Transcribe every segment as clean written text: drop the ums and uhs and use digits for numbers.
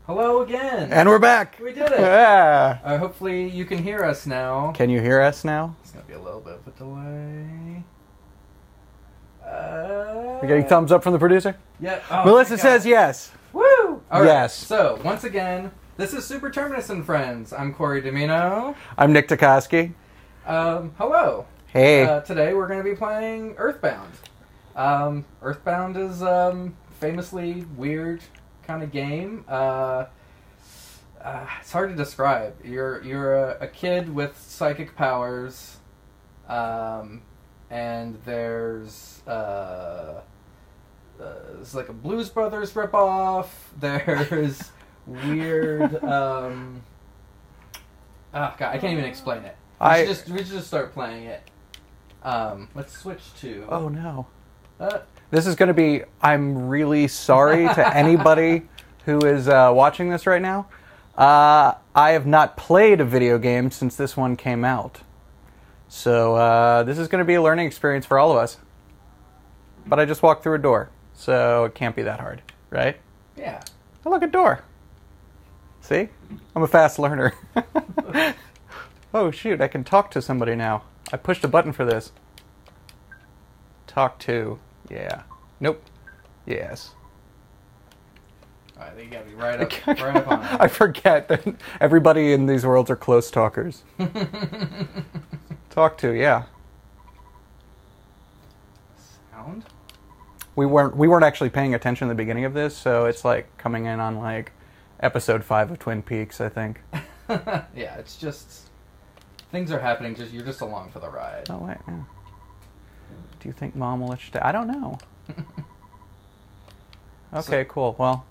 Hello again. And we're back. We did it. Yeah. Hopefully you can hear us now. Can you hear us now? It's going to be a little bit of a delay. We're getting thumbs up from the producer? Yeah. Oh, Melissa says yes. Woo! All right. Yes. So, once again, this is Super Terminus and Friends. I'm Corey Domino. I'm Nick Tecosky. Hello. Hey. Today we're going to be playing Earthbound. Earthbound is famously weird kind of game. It's hard to describe. You're a kid with psychic powers, and there's like a Blues Brothers ripoff. There's weird. God, I can't even explain it. We should just start playing it. Let's switch to. Oh no. This is going to be, I'm really sorry to anybody who is watching this right now. I have not played a video game since this one came out. So this is going to be a learning experience for all of us. But I just walked through a door, so it can't be that hard, right? Yeah. Oh, look, a door. See? I'm a fast learner. Oh, shoot, I can talk to somebody now. I pushed a button for this. Talk to. Yeah. Nope. Yes. Alright, you gotta be right up on it. I forget that everybody in these worlds are close talkers. Talk to, yeah. Sound? We weren't actually paying attention at the beginning of this, so it's like coming in on like episode 5 of Twin Peaks, I think. Yeah, it's just things are happening. You're just along for the ride. Oh wait. Yeah. Do you think Mom will let you stay? I don't know. Okay, cool. Well.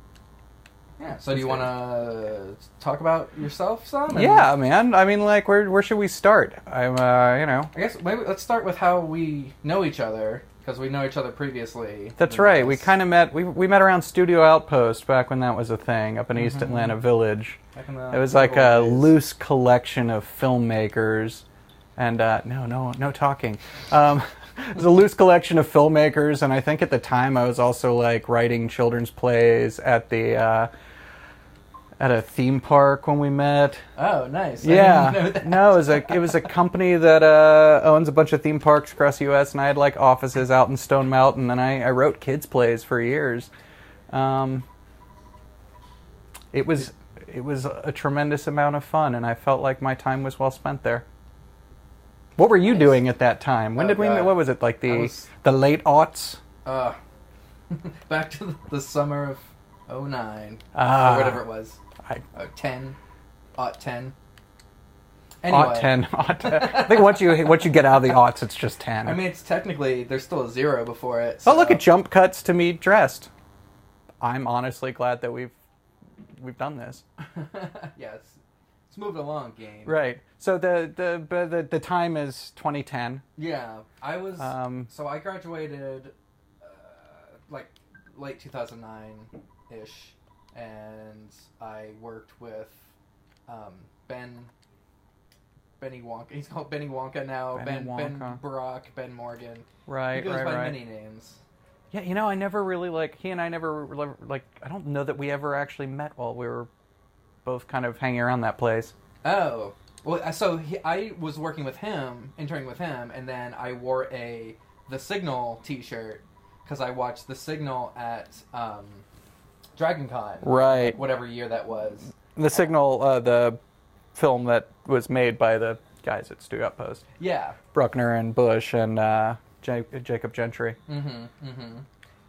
Yeah. So do you want to talk about yourself some? Yeah, man. I mean, like, where should we start? I'm, I guess maybe let's start with how we know each other, because we know each other previously. That's right. We kind of met. We met around Studio Outpost back when that was a thing up in East Atlanta Village. It was like a loose collection of filmmakers, and no talking. It was a loose collection of filmmakers, and I think at the time I was also like writing children's plays at the at a theme park when we met. Oh, nice! Yeah, I didn't know that. No, it was a company that owns a bunch of theme parks across the U.S., and I had like offices out in Stone Mountain, and I wrote kids' plays for years. It was a tremendous amount of fun, and I felt like my time was well spent there. What were you doing at that time? When did we meet? What was it, like the late aughts? Back to the summer of 2009, or whatever it was. 10. Anyway. Aught 10. I think once you get out of the aughts, it's just 10. I mean, it's technically, there's still a 0 before it. So. Oh, look at jump cuts to me dressed. I'm honestly glad that we've done this. Yeah, it's moved along, game. Right. So the time is 2010. Yeah, I was. So I graduated, like late 2009-ish, and I worked with Benny Wonka. He's called Benny Wonka now. Ben Brock, Ben Morgan. Right. He goes by many names. Yeah, I never really he and I never I don't know that we ever actually met while we were both kind of hanging around that place. Oh. Well, so I was working with him, interning with him, and then I wore The Signal t-shirt because I watched The Signal at DragonCon. Right. Whatever year that was. The Signal, the film that was made by the guys at Studio Outpost. Yeah. Bruckner and Bush and Jacob Gentry.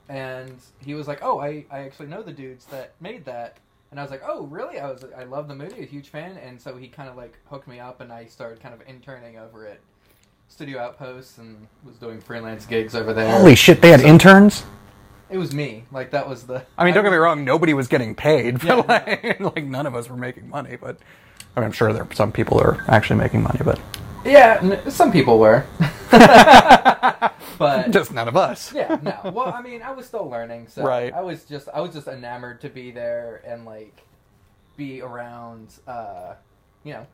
And he was like, oh, I actually know the dudes that made that. And I was like, oh, really? I love the movie, a huge fan. And so he kind of like hooked me up, and I started kind of interning over at Studio Outpost and was doing freelance gigs over there. Holy shit, they had interns? It was me. Like, that was the... I mean, don't get me wrong, nobody was getting paid. Yeah, like none of us were making money, but... I mean, I'm sure there are some people who are actually making money, but... Yeah, some people were. But just none of us. Yeah, no. Well, I mean, I was still learning, so right. I was just enamored to be there and like be around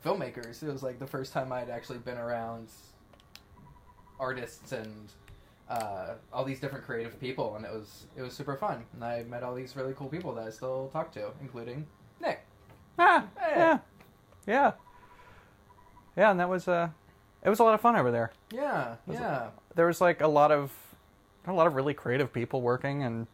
filmmakers. It was like the first time I'd actually been around artists and all these different creative people, and it was super fun. And I met all these really cool people that I still talk to, including Nick. Ah, Hey. yeah. And that was it was a lot of fun over there. Yeah. There was like a lot of really creative people working, and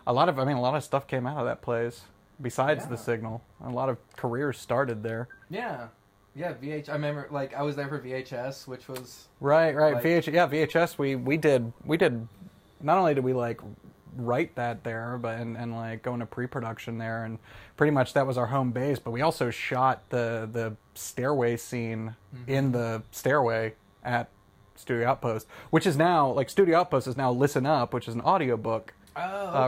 a lot of stuff came out of that place besides the Signal. A lot of careers started there. Yeah. Yeah, I remember, like, I was there for VHS, which was... Right. Like, VHS, we did, not only did we, like, write that there, but, and like, go into pre-production there, and pretty much that was our home base, but we also shot the stairway scene in the stairway at Studio Outpost, which is now, like, Studio Outpost is now Listen Up, which is an audiobook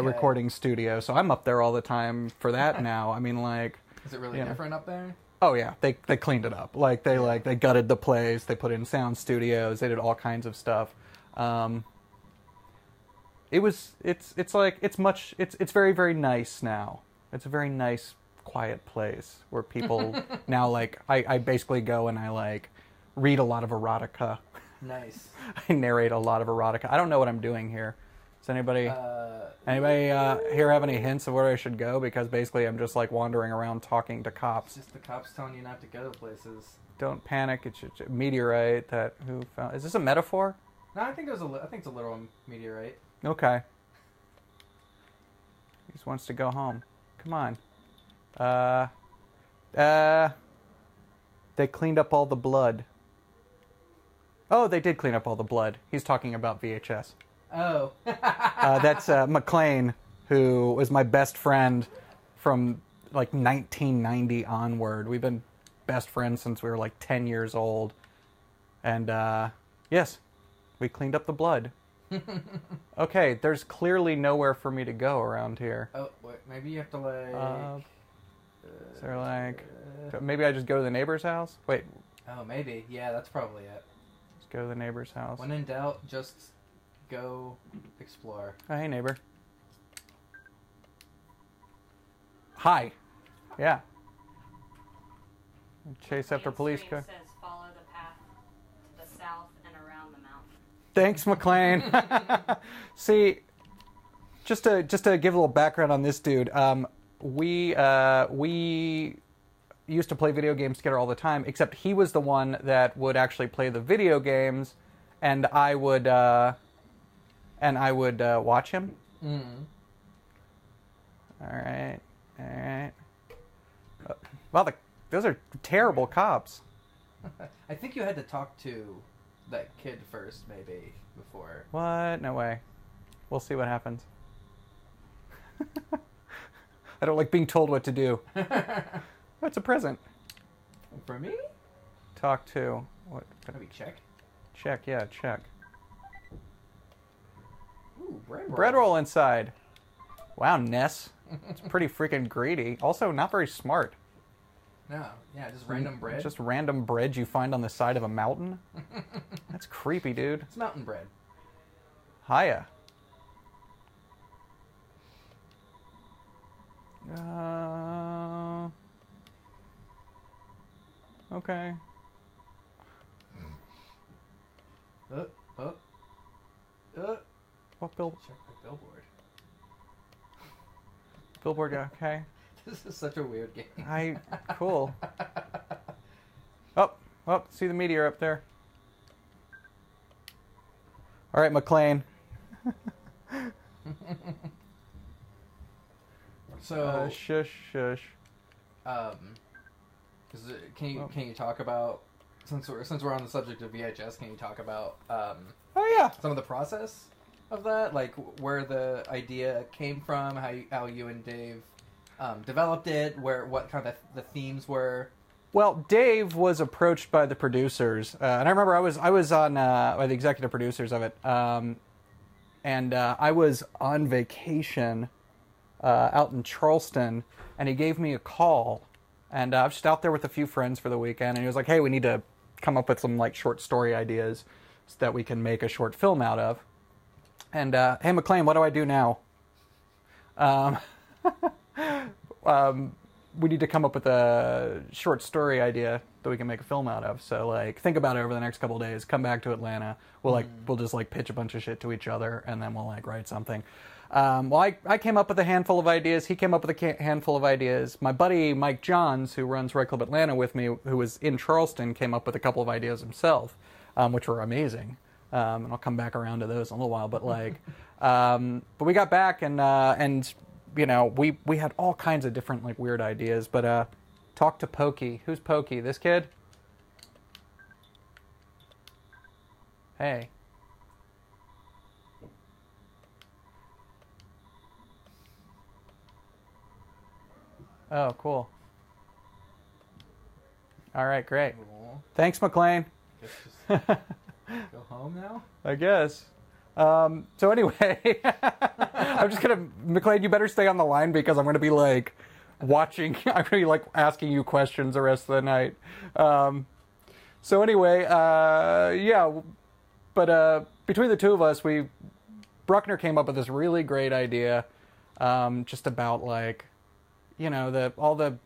recording studio, so I'm up there all the time for that now. I mean, like... Is it really different up there? Oh yeah, they cleaned it up. Like they gutted the place. They put in sound studios. They did all kinds of stuff. It's very, very nice now. It's a very nice, quiet place where people now, like, I basically go and I like read a lot of erotica. Nice. I narrate a lot of erotica. I don't know what I'm doing here. Does anybody here have any hints of where I should go? Because basically I'm just like wandering around talking to cops. It's just the cops telling you not to go to places. Don't panic. It's a meteorite that who found. Is this a metaphor? No, I think it's a literal meteorite. Okay. He just wants to go home. Come on. They cleaned up all the blood. Oh, they did clean up all the blood. He's talking about VHS. Oh. That's McLean, who was my best friend from like 1990 onward. We've been best friends since we were like 10 years old. And yes, we cleaned up the blood. Okay, there's clearly nowhere for me to go around here. Oh, wait, maybe you have to like... is there like... Maybe I just go to the neighbor's house? Wait. Oh, maybe. Yeah, that's probably it. Let's go to the neighbor's house. When in doubt, just... go explore. Oh, hey, neighbor. Hi. Yeah. Chase after police car. Says follow the path to the south and around the mountain. Thanks, McLean. See, just to give a little background on this dude, we used to play video games together all the time. Except he was the one that would actually play the video games, and I would watch him. Mm. All right. Well, those are terrible cops. I think you had to talk to that kid first, maybe, before. What? No way. We'll see what happens. I don't like being told what to do. Oh, it's a present. For me? Talk to. What? Maybe check. Check, yeah, check. Ooh, bread roll. Bread roll inside. Wow, Ness. It's pretty freaking greedy. Also, not very smart. No, yeah, just random bread. Just random bread you find on the side of a mountain? That's creepy, dude. It's mountain bread. Hiya. Okay. What bill? Check the billboard. Billboard, yeah, okay. This is such a weird game. Cool. Oh, see the meteor up there. All right, McLean. So, shush. can you talk about, since we're on the subject of VHS, can you talk about Oh yeah. some of the process of that, like where the idea came from, how you and Dave developed it, what kind of the themes were? Well, Dave was approached by the producers, and I remember I was on by the executive producers of it, and I was on vacation out in Charleston, and he gave me a call, and I was just out there with a few friends for the weekend, and he was like, "Hey, we need to come up with some like short story ideas so that we can make a short film out of." And hey, McLean, what do I do now? We need to come up with a short story idea. that we can make a film out of. So like, think about it over the next couple of days. Come back to Atlanta. We'll just like pitch a bunch of shit to each other, and then we'll like write something. I came up with a handful of ideas. He came up with a handful of ideas. My buddy Mike Johns, who runs Right Club Atlanta with me, who was in Charleston, came up with a couple of ideas himself, which were amazing. And I'll come back around to those in a little while. But like, but we got back and you know, we had all kinds of different like weird ideas. But talk to Pokey. Who's Pokey? This kid? Hey. Oh, cool. All right, great. Cool. Thanks, McLean. Guess just go home now? I guess. So anyway, I'm just gonna, McLean, you better stay on the line because I'm gonna be like watching, I'm gonna be like asking you questions the rest of the night. So anyway, yeah, but between the two of us, Bruckner came up with this really great idea, just about like, you know, all the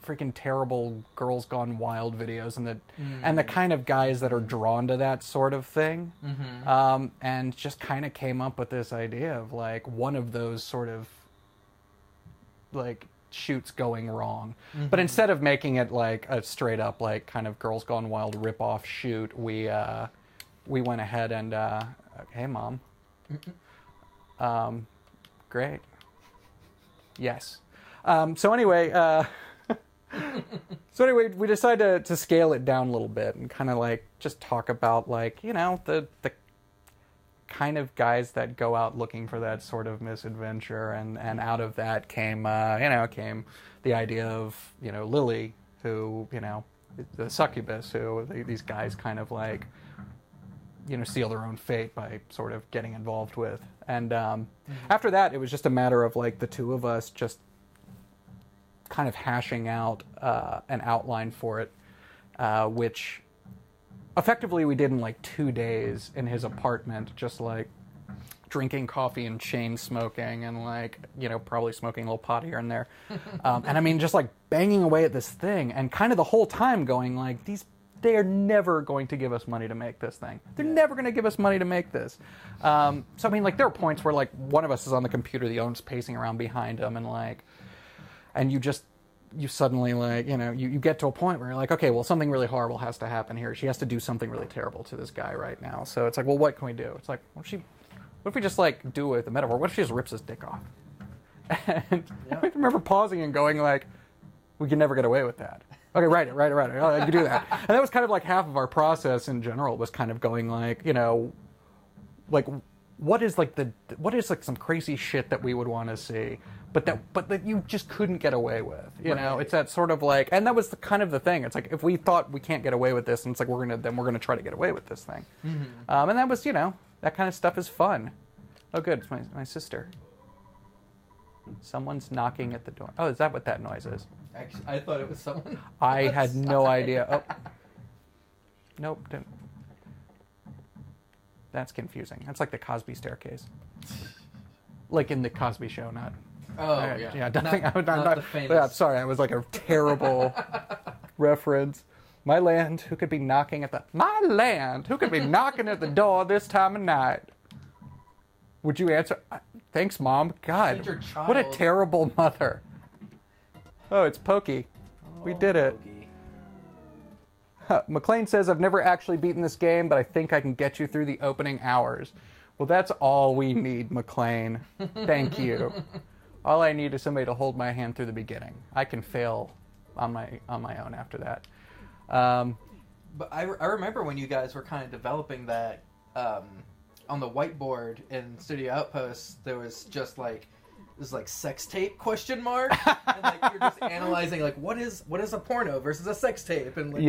freaking terrible Girls Gone Wild videos and the kind of guys that are drawn to that sort of thing. And just kind of came up with this idea of like one of those sort of like shoots going wrong. But instead of making it like a straight up like kind of Girls Gone Wild rip-off shoot, we went ahead and hey mom. Great. Yes. So anyway, we decided to scale it down a little bit and kind of like just talk about like, you know, the kind of guys that go out looking for that sort of misadventure, and out of that came the idea of, you know, Lily, who, you know, the succubus, who these guys kind of like, you know, seal their own fate by sort of getting involved with. And after that, it was just a matter of like the two of us just kind of hashing out an outline for it, which effectively we did in like 2 days in his apartment, just like drinking coffee and chain smoking and like, you know, probably smoking a little pot here and there. And I mean, just like banging away at this thing and kind of the whole time going like, they are never going to give us money to make this thing. They're never going to give us money to make this. So, I mean, like, there are points where, like, one of us is on the computer, the owner's pacing around behind him, and, like, and you suddenly, like, you know, you get to a point where you're like, okay, well, something really horrible has to happen here. She has to do something really terrible to this guy right now. So it's like, well, what can we do? It's like, what if we just, like, do it with the metaphor? What if she just rips his dick off? And I remember pausing and going, like, we can never get away with that. Okay, right. I can do that. And that was kind of like half of our process in general, was kind of going like, you know, like what is like some crazy shit that we would want to see, but that you just couldn't get away with, you know? It's that sort of like, and that was kind of the thing. It's like, if we thought we can't get away with this, and it's like we're gonna try to get away with this thing. And that was, you know, that kind of stuff is fun. Oh, good, it's my sister. Someone's knocking at the door. Oh, is that what that noise is? Actually, I thought it was someone. I had no idea. Oh. Nope. Didn't. That's confusing. That's like the Cosby staircase. Like in the Cosby Show, not... Oh, yeah. Yeah, not the famous... Yeah, sorry, I was like a terrible reference. My land, who could be knocking at the... My land, who could be knocking at the door this time of night? Would you answer? Thanks, Mom. God, what a terrible mother. Oh, it's Pokey. We did it. McLean says, I've never actually beaten this game, but I think I can get you through the opening hours. Well, that's all we need, McLean. Thank you. All I need is somebody to hold my hand through the beginning. I can fail on my own after that. But I remember when you guys were kind of developing that... on the whiteboard in Studio Outpost, there was just like this like sex tape question mark, and like you're just analyzing like what is a porno versus a sex tape, and like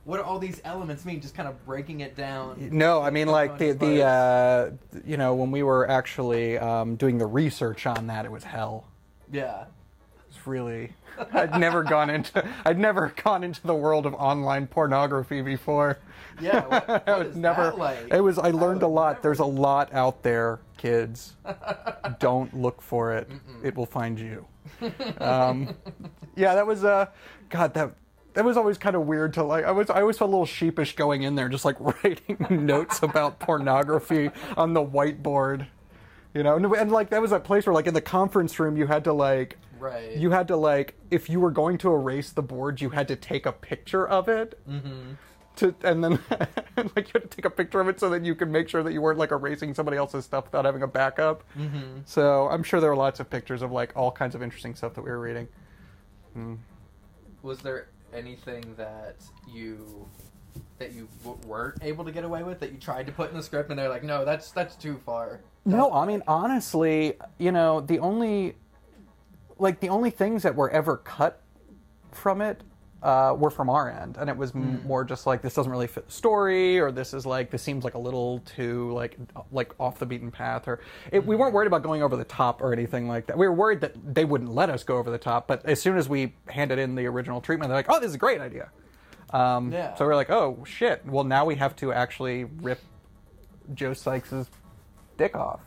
what do all these elements mean? Just kind of breaking it down. No, I mean like the you know, when we were actually doing the research on that, it was hell. Yeah. It's really I'd never gone into the world of online pornography before. Yeah, what is that like? I learned a lot. There's a lot out there, kids. Don't look for it. It will find you. Yeah, that was God. that was always kind of weird to like. I always felt a little sheepish going in there, just like writing notes about pornography on the whiteboard, you know. And like that was that place where like in the conference room you had to like, Right. you had to like, if you were going to erase the board, you had to take a picture of it. Mm-hmm. And then like you had to take a picture of it so that you could make sure that you weren't like erasing somebody else's stuff without having a backup. Mm-hmm. So I'm sure there were lots of pictures of like all kinds of interesting stuff that we were reading. Was there anything that you weren't able to get away with, that you tried to put in the script and they're like, no, that's too far? No, I mean honestly, you know, the only things that were ever cut from it were from our end, and it was more just like, this doesn't really fit the story, or this seems like a little too like off the beaten path, or we weren't worried about going over the top or anything like that. We were worried that they wouldn't let us go over the top, but as soon as we handed in the original treatment, they're like, oh, this is a great idea. Yeah. So we're like, oh shit, well now we have to actually rip Joe Sykes' dick off.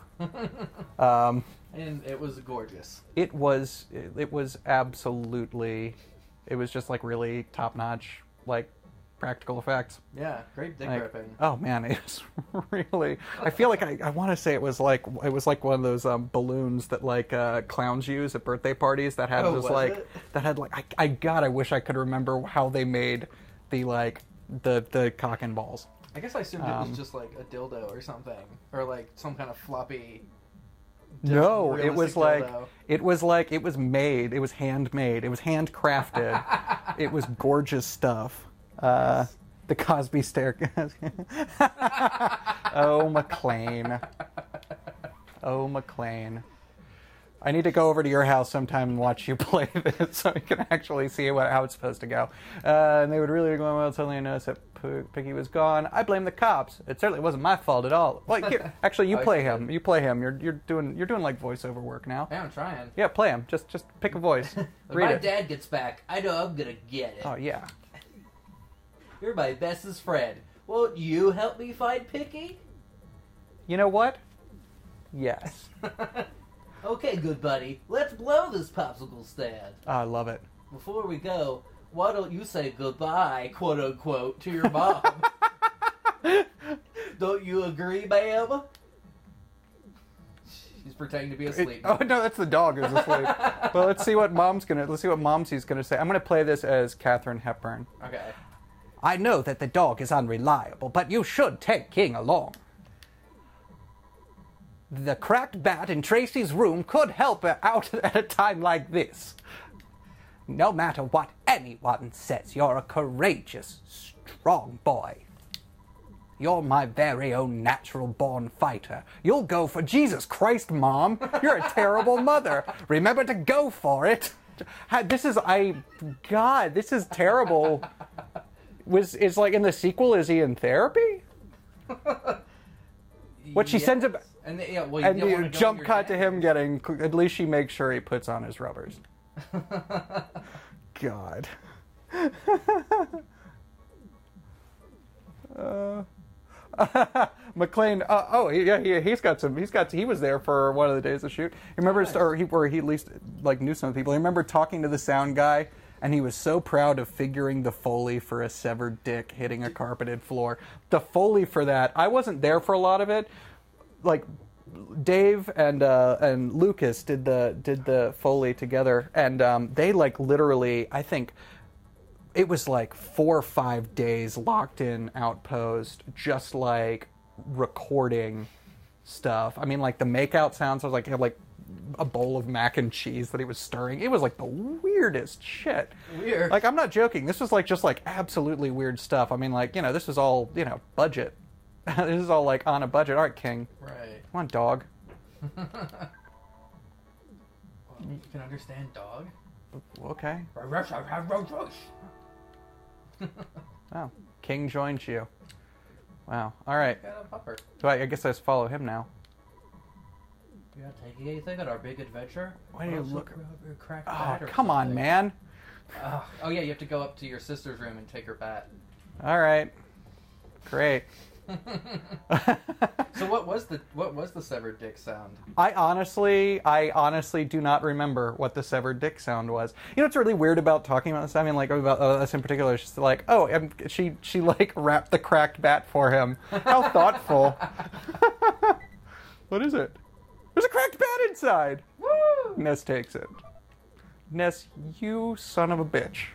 And it was gorgeous. It was absolutely, it was just like really top-notch, like practical effects. Yeah, great dick like, ripping. Oh man, it was really, I feel like I want to say it was like one of those balloons that like clowns use at birthday parties that had I wish I could remember how they made the cock and balls. I guess I assumed it was just like a dildo or something, or like some kind of floppy. No, it was dildo. it was made. It was handmade. It was handcrafted. It was gorgeous stuff. The Cosby staircase. Oh, McLean. Oh, McLean. I need to go over to your house sometime and watch you play this so we can actually see how it's supposed to go. And they would really be going well. Suddenly I noticed that Piggy was gone. I blame the cops. It certainly wasn't my fault at all. Like, here, actually, you play him. You play him. You're doing like voiceover work now. Yeah, I'm trying. Yeah, play him. Just pick a voice. When Read my it. dad gets back, I know I'm gonna get it. Oh yeah. You're my bestest friend. Won't you help me find Piggy? You know what? Yes. Okay, good buddy. Let's blow this popsicle stand. Oh, I love it. Before we go, why don't you say goodbye, quote unquote, to your mom? Don't you agree, ma'am? She's pretending to be asleep. Oh no, that's the dog who's asleep. Well, let's see what Momsy's gonna say. I'm gonna play this as Katharine Hepburn. Okay. I know that the dog is unreliable, but you should take King along. The cracked bat in Tracy's room could help her out at a time like this. No matter what anyone says, you're a courageous, strong boy. You're my very own natural-born fighter. You'll go for Jesus Christ, Mom. You're a terrible mother. Remember to go for it. This is terrible. Is like in the sequel, is he in therapy? What she sends him, and you jump cut to him getting. At least she makes sure he puts on his rubbers. God. McLean. He was there for one of the days of shoot. He remembers, where he at least like knew some people. I remember talking to the sound guy. And he was so proud of figuring the Foley for a severed dick hitting a carpeted floor. The Foley for that, I wasn't there for a lot of it. Like, Dave and Lucas did the Foley together, and they like literally, I think it was like 4 or 5 days locked in Outpost, just like recording stuff. I mean, like the makeout sounds was like a bowl of mac and cheese that he was stirring. It was like the weirdest shit. Weird. Like, I'm not joking. This was like just like absolutely weird stuff. I mean, like, you know, this was all, you know, budget. This is all like on a budget. All right, King. Right. Come on, dog. Well, you can understand dog? Okay. Wow. King joins you. Wow. All right. Got a pupper. So I guess I just follow him now. You not taking anything on our big adventure? Why do you look? Oh, come on, man. Oh yeah, you have to go up to your sister's room and take her bat. All right. Great. So what was was the severed dick sound? I honestly do not remember what the severed dick sound was. You know what's really weird about talking about this? I mean, like about this in particular. It's just like, oh, she like wrapped the cracked bat for him. How thoughtful. What is it? There's a cracked bat inside. Woo! Ness takes it. Ness, you son of a bitch.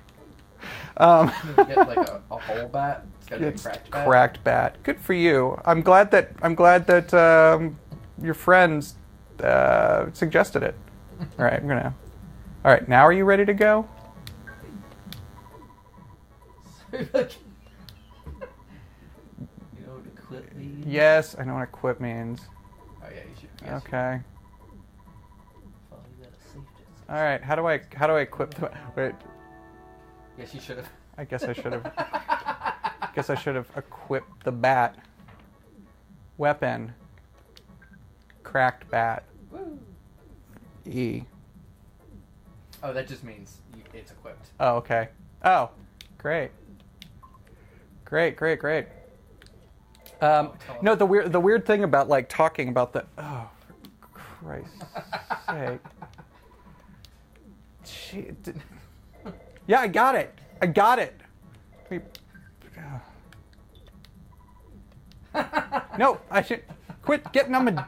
Get like a whole bat. It's gotta be a cracked bat. Good for you. I'm glad that your friends suggested it. All right, All right, now are you ready to go? You know what equip means? Yes, I know what equip means. Oh yeah, you should. Okay. All right. How do I equip the? Wait. Yes, you should have. I guess I should have equipped the bat. Weapon. Cracked bat. Woo. E. Oh, that just means it's equipped. Oh, okay. Oh, great. Great. No, the weird thing about like talking about the for Christ's sake. Yeah, I got it. No, I should quit getting on my.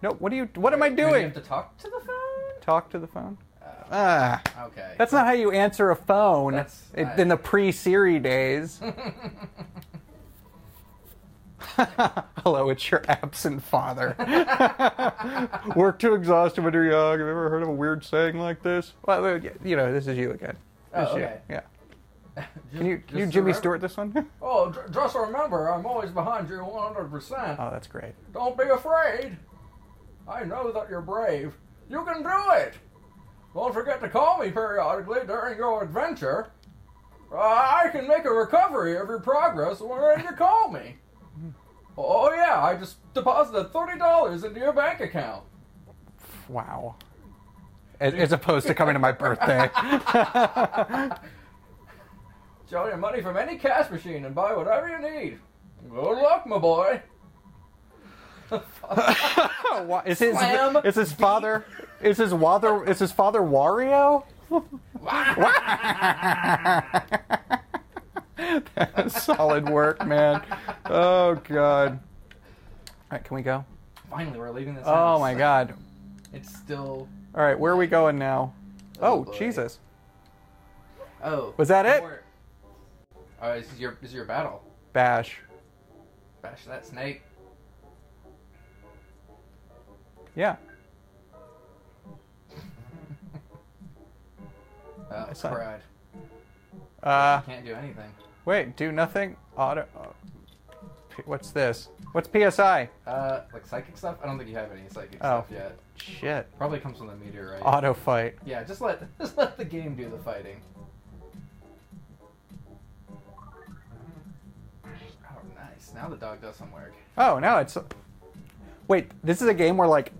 No, what am I doing? You have to talk to the phone? Talk to the phone? Okay. That's not how you answer a phone in the pre-Siri days. Hello, it's your absent father. Work too exhausted when you're young. Have you ever heard of a weird saying like this? Well, you know, this is you again. Okay. Yeah. Can you Jimmy Stewart this one? Oh, just remember, I'm always behind you 100%. Oh, that's great. Don't be afraid. I know that you're brave. You can do it. Don't forget to call me periodically during your adventure. I can make a recovery of your progress when you call me. Oh yeah, I just deposited $30 into your bank account. Wow. As opposed to coming to my birthday. Show your money from any cash machine and buy whatever you need. Good luck, my boy. Is his father Wario? That's solid work, man. Oh god. All right, can we go? Finally, we're leaving this house. Oh my god. It's still. All right, where are we going now? Oh, Jesus. Oh. Was that it? Oh, this is your battle. Bash that snake. Yeah. Oh, it's cried. Can't do anything. Wait, do nothing? Auto. What's this? What's PSI? Like psychic stuff? I don't think you have any psychic stuff yet. Shit. Probably comes from the meteorite. Auto fight. Yeah, just let the game do the fighting. Oh, nice. Now the dog does some work. Oh, now it's. Wait, this is a game where like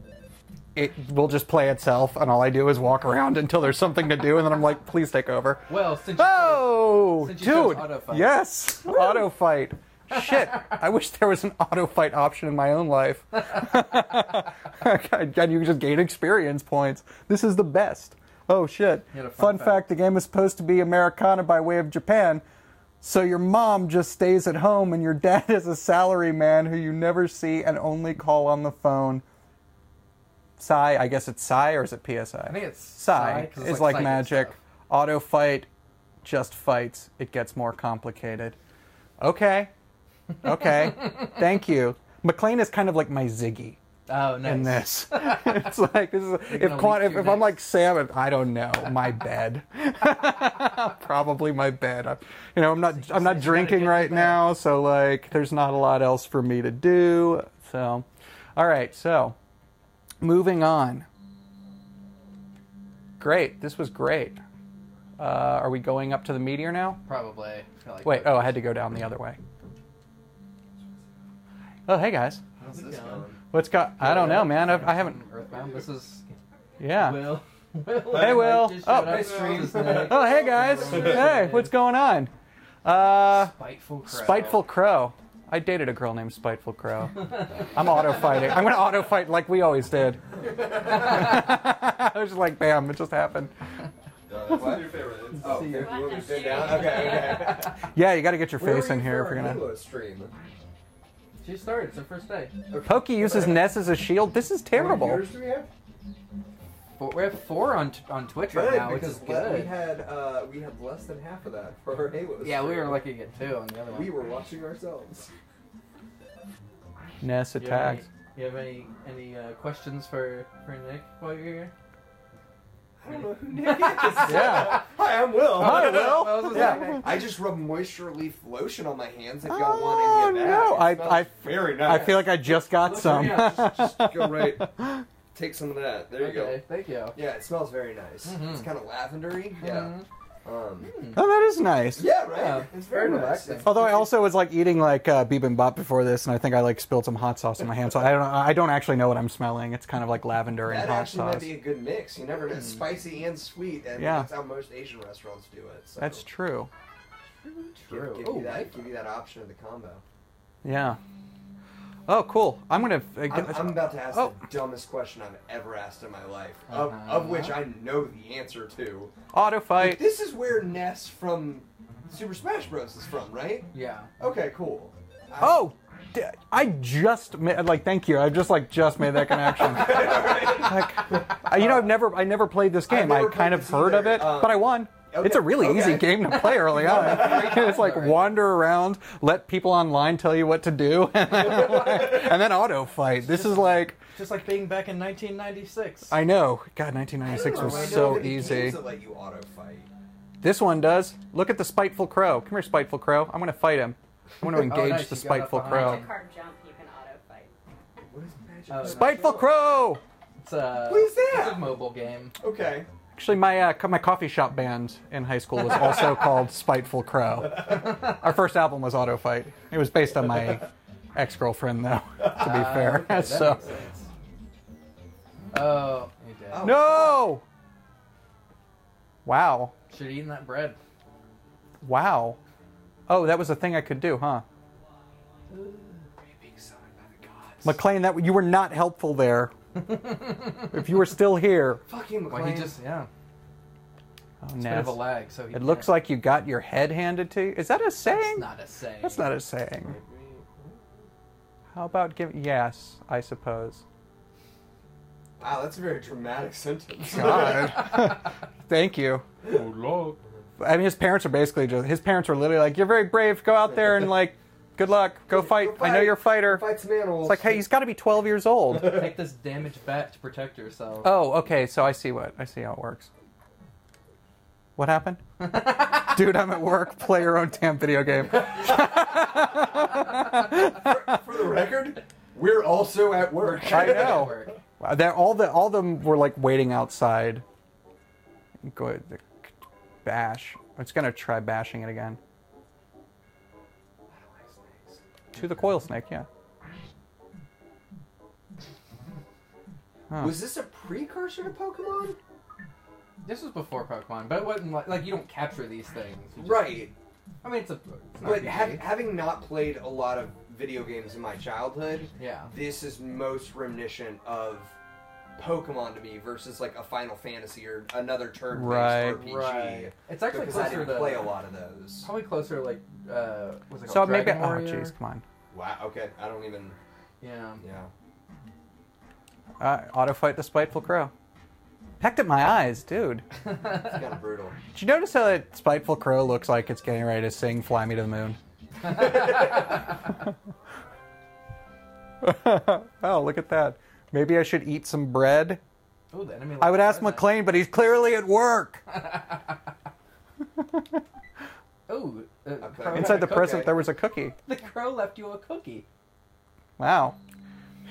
it will just play itself, and all I do is walk around until there's something to do, and then I'm like, please take over. Well, since you dude, auto fight. Yes, woo! Auto fight. Shit, I wish there was an auto fight option in my own life. And you just gain experience points. This is the best. Oh shit. Fun fact, the game is supposed to be Americana by way of Japan. So your mom just stays at home and your dad is a salary man who you never see and only call on the phone. Psy, I guess it's Psy or is it PSI? I think it's Psy. It's like magic. Stuff. Auto fight just fights. It gets more complicated. Okay. Thank you. McLean is kind of like my Ziggy. Oh, nice. In this. It's like this is if I'm like Sam, I don't know, my bed. Probably my bed. I'm not drinking right now, so like there's not a lot else for me to do. So all right, so moving on. Great. This was great. Are we going up to the meteor now? Probably. Wait, I had to go down the other way. Oh, hey guys. How's this going? What's got? I don't know, man. I haven't. Earthbound. This is. Yeah. Will. Hey, Will. Oh, hey guys. Hey, what's going on? Spiteful Crow. Spiteful Crow. I dated a girl named Spiteful Crow. I'm auto-fighting. I'm going to auto-fight like we always did. I was just like, bam, it just happened. What's your favorite? Oh, see you you. want me to sit down? Okay. Yeah, you got to get your face in here if you're going to... Halo stream? She started. It's her first day. Pokey uses Ness as a shield. This is How many terrible. viewers do we have? We have 4 on Twitch right now, which is because good. we had less than half of that for our Halo Yeah, we stream. were lucky to get 2 on the other one. We were watching ourselves. Ness attacks. You have any questions for Nick while you're here? I don't know who Nick is. Yeah. Hi, I'm Will. Hi, Will. What was Yeah, I just rub moisture relief lotion on my hands if y'all Oh, want any of that. no. It smells very nice. I feel like I just got some. Yeah, just go right. Take some of that. There you Okay, go. thank you. Yeah, it smells very nice. Mhm. It's kind of lavendery. Yeah. Oh, that is nice. Yeah, right. Yeah, It's very very nice. relaxing. Although I also was like eating like bibimbap before this, and I think I like spilled some hot sauce in my hand, so I don't actually know what I'm smelling. It's kind of like lavender and That hot actually might sauce. be a good mix. You never know, spicy and sweet, and Yeah. that's how most Asian restaurants do it. So That's true. True. Give Oh, you that option of the combo. Yeah. Oh, cool. I'm gonna. I'm about to ask Oh. the dumbest question I've ever asked in my life, Uh-huh. of which I know the answer to. Auto fight. This is where Ness from Super Smash Bros. Is from, right? Yeah. Okay, cool. Oh, I just like. Thank you. I just made that connection. I never played this game. I never kind played of this heard of either. it, but I won. Okay, It's a really easy okay. game to play early on. It's like wander around, let people online tell you what to do, and then auto fight. This is like, Just like being back in 1996. I know. God, 1996 was so easy. Games that let you auto fight. This one does. Look at the Spiteful Crow. Come here, Spiteful Crow. I'm going to fight him. I want to engage nice, the you got up Spiteful behind Crow. Magic card jump, you can auto fight. What is Magic? Oh, Spiteful Crow! It's What is that? It's a mobile game. Okay. Actually, my coffee shop band in high school was also called Spiteful Crow. Our first album was Auto Fight. It was based on my ex-girlfriend, though, to be fair. Okay, that So, makes sense. Oh, you did. Oh. no! Wow. Should have eaten that bread. Wow. Oh, that was a thing I could do, huh? McLean, that you were not helpful there. If you were still here. Fucking Well, McLean. he just, yeah. Oh, It's a bit Ness. of a lag, so he It looks like you got your head handed to you. Is that a saying? That's not a saying. That's not a saying. How about yes, I suppose. Wow, that's a very dramatic sentence. God. Thank you. Oh, Lord. I mean, his parents were literally like, you're very brave, go out there and like, good luck, go fight. I know you're a fighter. Fight some animals. It's like, hey, he's got to be 12 years old. Take this damaged bat to protect yourself. Oh, okay, so I see how it works. What happened? Dude, I'm at work, play your own damn video game. For the record, we're also at work. I know. All of them were like waiting outside. Go ahead, bash. I was gonna try bashing it again. To the coil snake, yeah. Huh. Was this a precursor to Pokemon? This was before Pokemon, but it wasn't like you don't capture these things. You just- Right. I mean, it's not But easy. having not played a lot of video games in my childhood, Yeah. this is most reminiscent of Pokemon to me versus like a Final Fantasy or another turn-based Right. RPG. Right. It's actually Because I closer didn't to play a lot of those. Probably closer like was it So called maybe. Dragon Oh, Warrior? jeez, come on. Wow. Okay. I don't even. Yeah. Yeah. Auto fight the Spiteful Crow. Pecked at my eyes, dude. It's kind of brutal. Did you notice how that Spiteful Crow looks like it's getting ready to sing "Fly Me to the Moon"? Oh, look at that. Maybe I should eat some bread. Oh, the enemy. I would ask like McLean, but he's clearly at work. Oh, Okay. Inside the Okay. present, there was a cookie. the crow left you a cookie. Wow.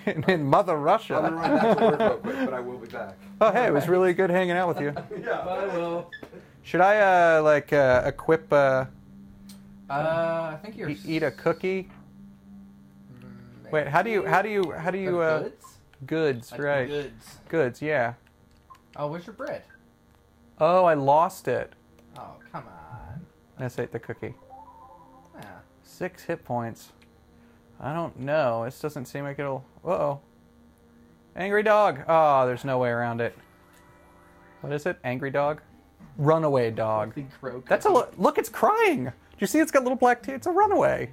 In Mother I'm gonna Russia. run back to work real quick, but I will be back. Oh, hey, it was really good hanging out with you. Yeah. Bye, Will. Should I, equip, I think you're. eat a cookie? Wait, how do you, goods? goods, Like right. Goods. Goods, yeah. Oh, where's your bread? Oh, I lost it. Oh, come on. Let's ate the cookie. Yeah. 6 hit points. I don't know. This doesn't seem like it'll... Uh-oh. Angry dog. Oh, there's no way around it. What is it? Angry dog? Runaway dog. That's a... Look, it's crying. Do you see it's got little black teeth? It's a runaway.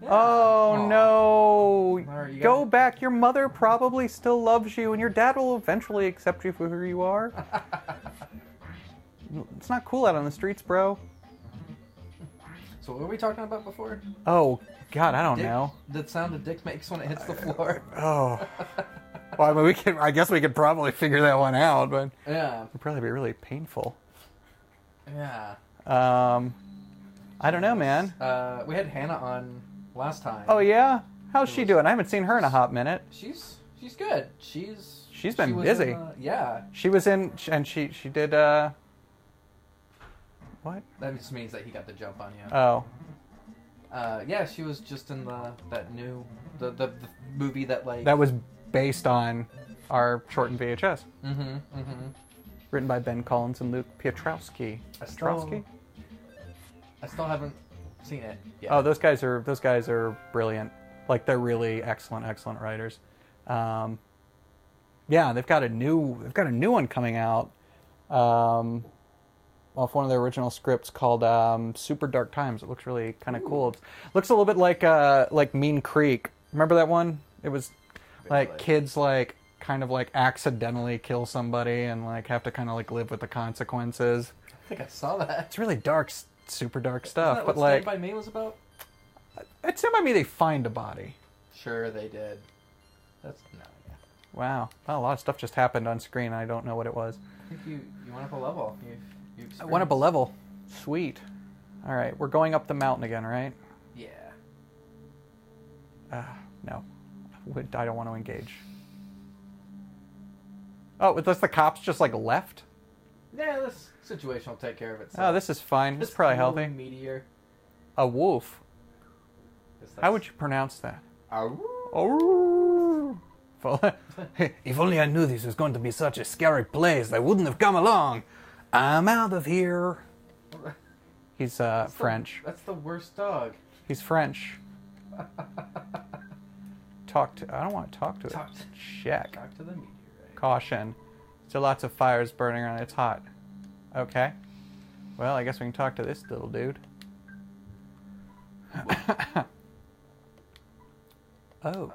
Yeah. Oh, aww. No. Go back. Your mother probably still loves you, and your dad will eventually accept you for who you are. It's not cool out on the streets, bro. So what were we talking about before? Oh, God, I don't know. The sound a dick makes when it hits the floor. Oh. Well, I mean, I guess we could probably figure that one out, but... Yeah. It would probably be really painful. Yeah. I don't know, man. We had Hannah on last time. Oh, yeah? How's she doing? I haven't seen her in a hot minute. She's good. She's been busy. Yeah. She was in, and she did, what? That just means that he got the jump on you. Oh. Yeah, she was just in the movie that, like... That was based on our shortened VHS. Mm-hmm, mm-hmm. Written by Ben Collins and Luke Piotrowski. I still haven't seen it yet. Oh, those guys are brilliant. Like, they're really excellent writers. Yeah, they've got a new one coming out. Off one of their original scripts called Super Dark Times. It looks really kind of cool. It looks a little bit like Mean Creek. Remember that one? It was like kids like kind of like accidentally kill somebody and like have to kind of like live with the consequences. I think I saw that. It's really dark, super dark stuff. Isn't that but what like Stand By Me was about? At Stand By Me they find a body. Sure they did. That's no. Yeah. Wow. Well, a lot of stuff just happened on screen. I don't know what it was. I think you went up a level. I went up a level. Sweet. All right, we're going up the mountain again, right? Yeah. No. I don't want to engage. Oh, was the cops just like left? Yeah, this situation will take care of itself. Oh, this is fine. This is probably healthy. Meteor. A wolf. How would you pronounce that? Arr. If only I knew this was going to be such a scary place, I wouldn't have come along. I'm out of here. He's French. That's the worst dog. He's French. I don't want to talk to it. Check. Talk to the meteorite. Caution. Still lots of fires burning around. It's hot. Okay. Well, I guess we can talk to this little dude. Oh.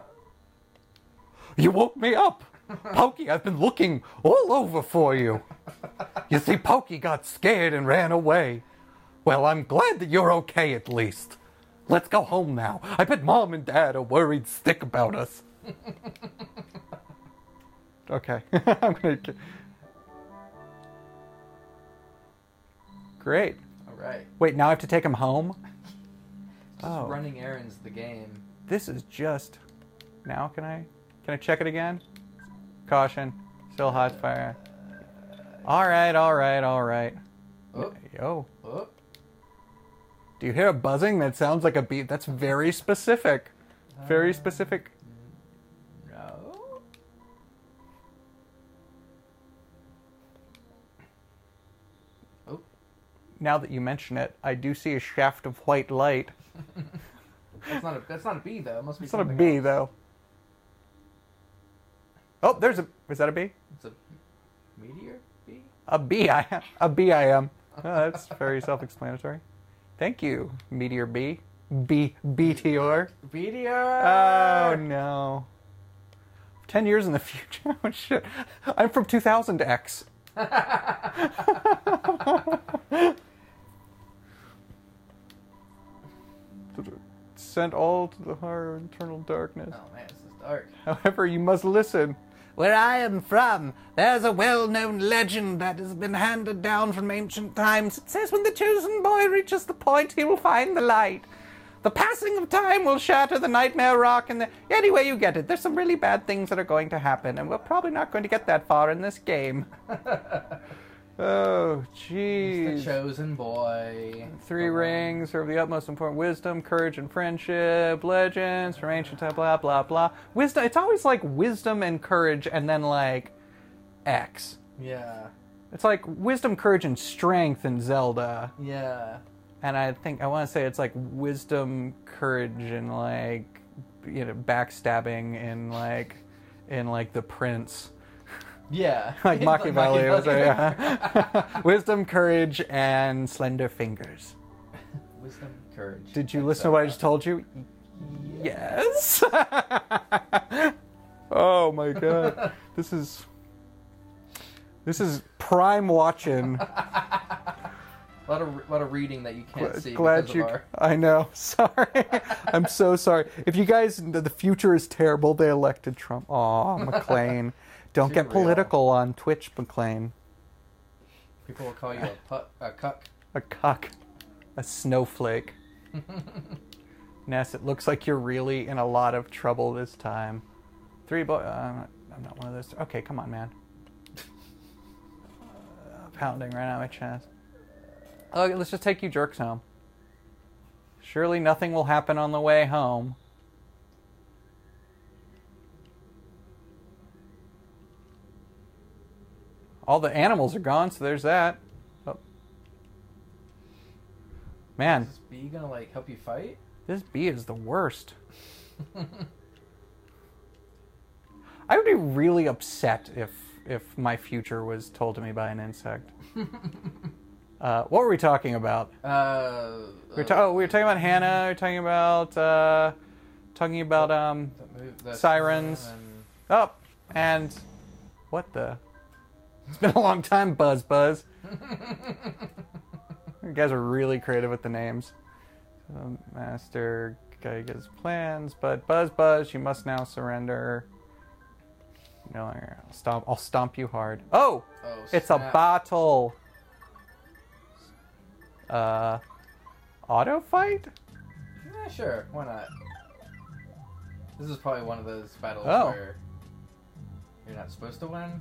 You woke me up! Pokey, I've been looking all over for you. You see, Pokey got scared and ran away. Well, I'm glad that you're okay at least. Let's go home now. I bet Mom and Dad are worried sick about us. Okay. I'm gonna... Great. All right. Wait, now I have to take him home? Just running errands the game. This is just... Now can I check it again? Caution. Still hot fire. Alright. Oh. Yo. Oh. Do you hear a buzzing? That sounds like a beat. That's very specific. Very specific. No. Oh. Now that you mention it, I do see a shaft of white light. That's not a bee though. It must be It's not a something bee else. though. Oh, is that a bee? It's a meteor bee? A bee I am. Oh, that's very self-explanatory. Thank you, Meteor Bee. Meteor. Meteor! Oh, no. 10 years in the future? Oh, shit. I'm from 2000X. Sent all to the horror of eternal darkness. Oh, man, this is dark. However, you must listen. Where I am from, there's a well-known legend that has been handed down from ancient times. It says when the chosen boy reaches the point, he will find the light. The passing of time will shatter the nightmare rock and Anyway, you get it. There's some really bad things that are going to happen, and we're probably not going to get that far in this game. Oh, jeez. He's the chosen boy. 3 rings are of the utmost important wisdom, courage, and friendship. Legends from ancient time, blah, blah, blah. Wisdom, it's always like wisdom and courage and then like X. Yeah. It's like wisdom, courage, and strength in Zelda. Yeah. And I want to say it's like wisdom, courage, and like backstabbing in like The Prince. Yeah. Like Machiavelli. Yeah. Wisdom, courage, and slender fingers. Wisdom, courage. Did you listen to what I just told you? Yes. Oh my god. This is prime watching. A lot of reading that you can't see. I know. Sorry. I'm so sorry. If you guys, the future is terrible. They elected Trump. Aw, McLean. Don't get political on Twitch, McLean. People will call you a cuck. A cuck. A snowflake. Ness, it looks like you're really in a lot of trouble this time. I'm not one of those. Okay, come on, man. Pounding right out of my chest. Oh, let's just take you jerks home. Surely nothing will happen on the way home. All the animals are gone, so there's that. Oh. Man. Is this bee gonna, like, help you fight? This bee is the worst. I would be really upset if my future was told to me by an insect. What were we talking about? We were talking about Hannah. We were talking about sirens. Oh, and what the? It's been a long time, Buzz. You guys are really creative with the names. Master guy gets plans, but Buzz, you must now surrender. No, I'll stomp you hard. Oh, it's a battle. Auto fight? Yeah, sure. Why not? This is probably one of those battles where you're not supposed to win.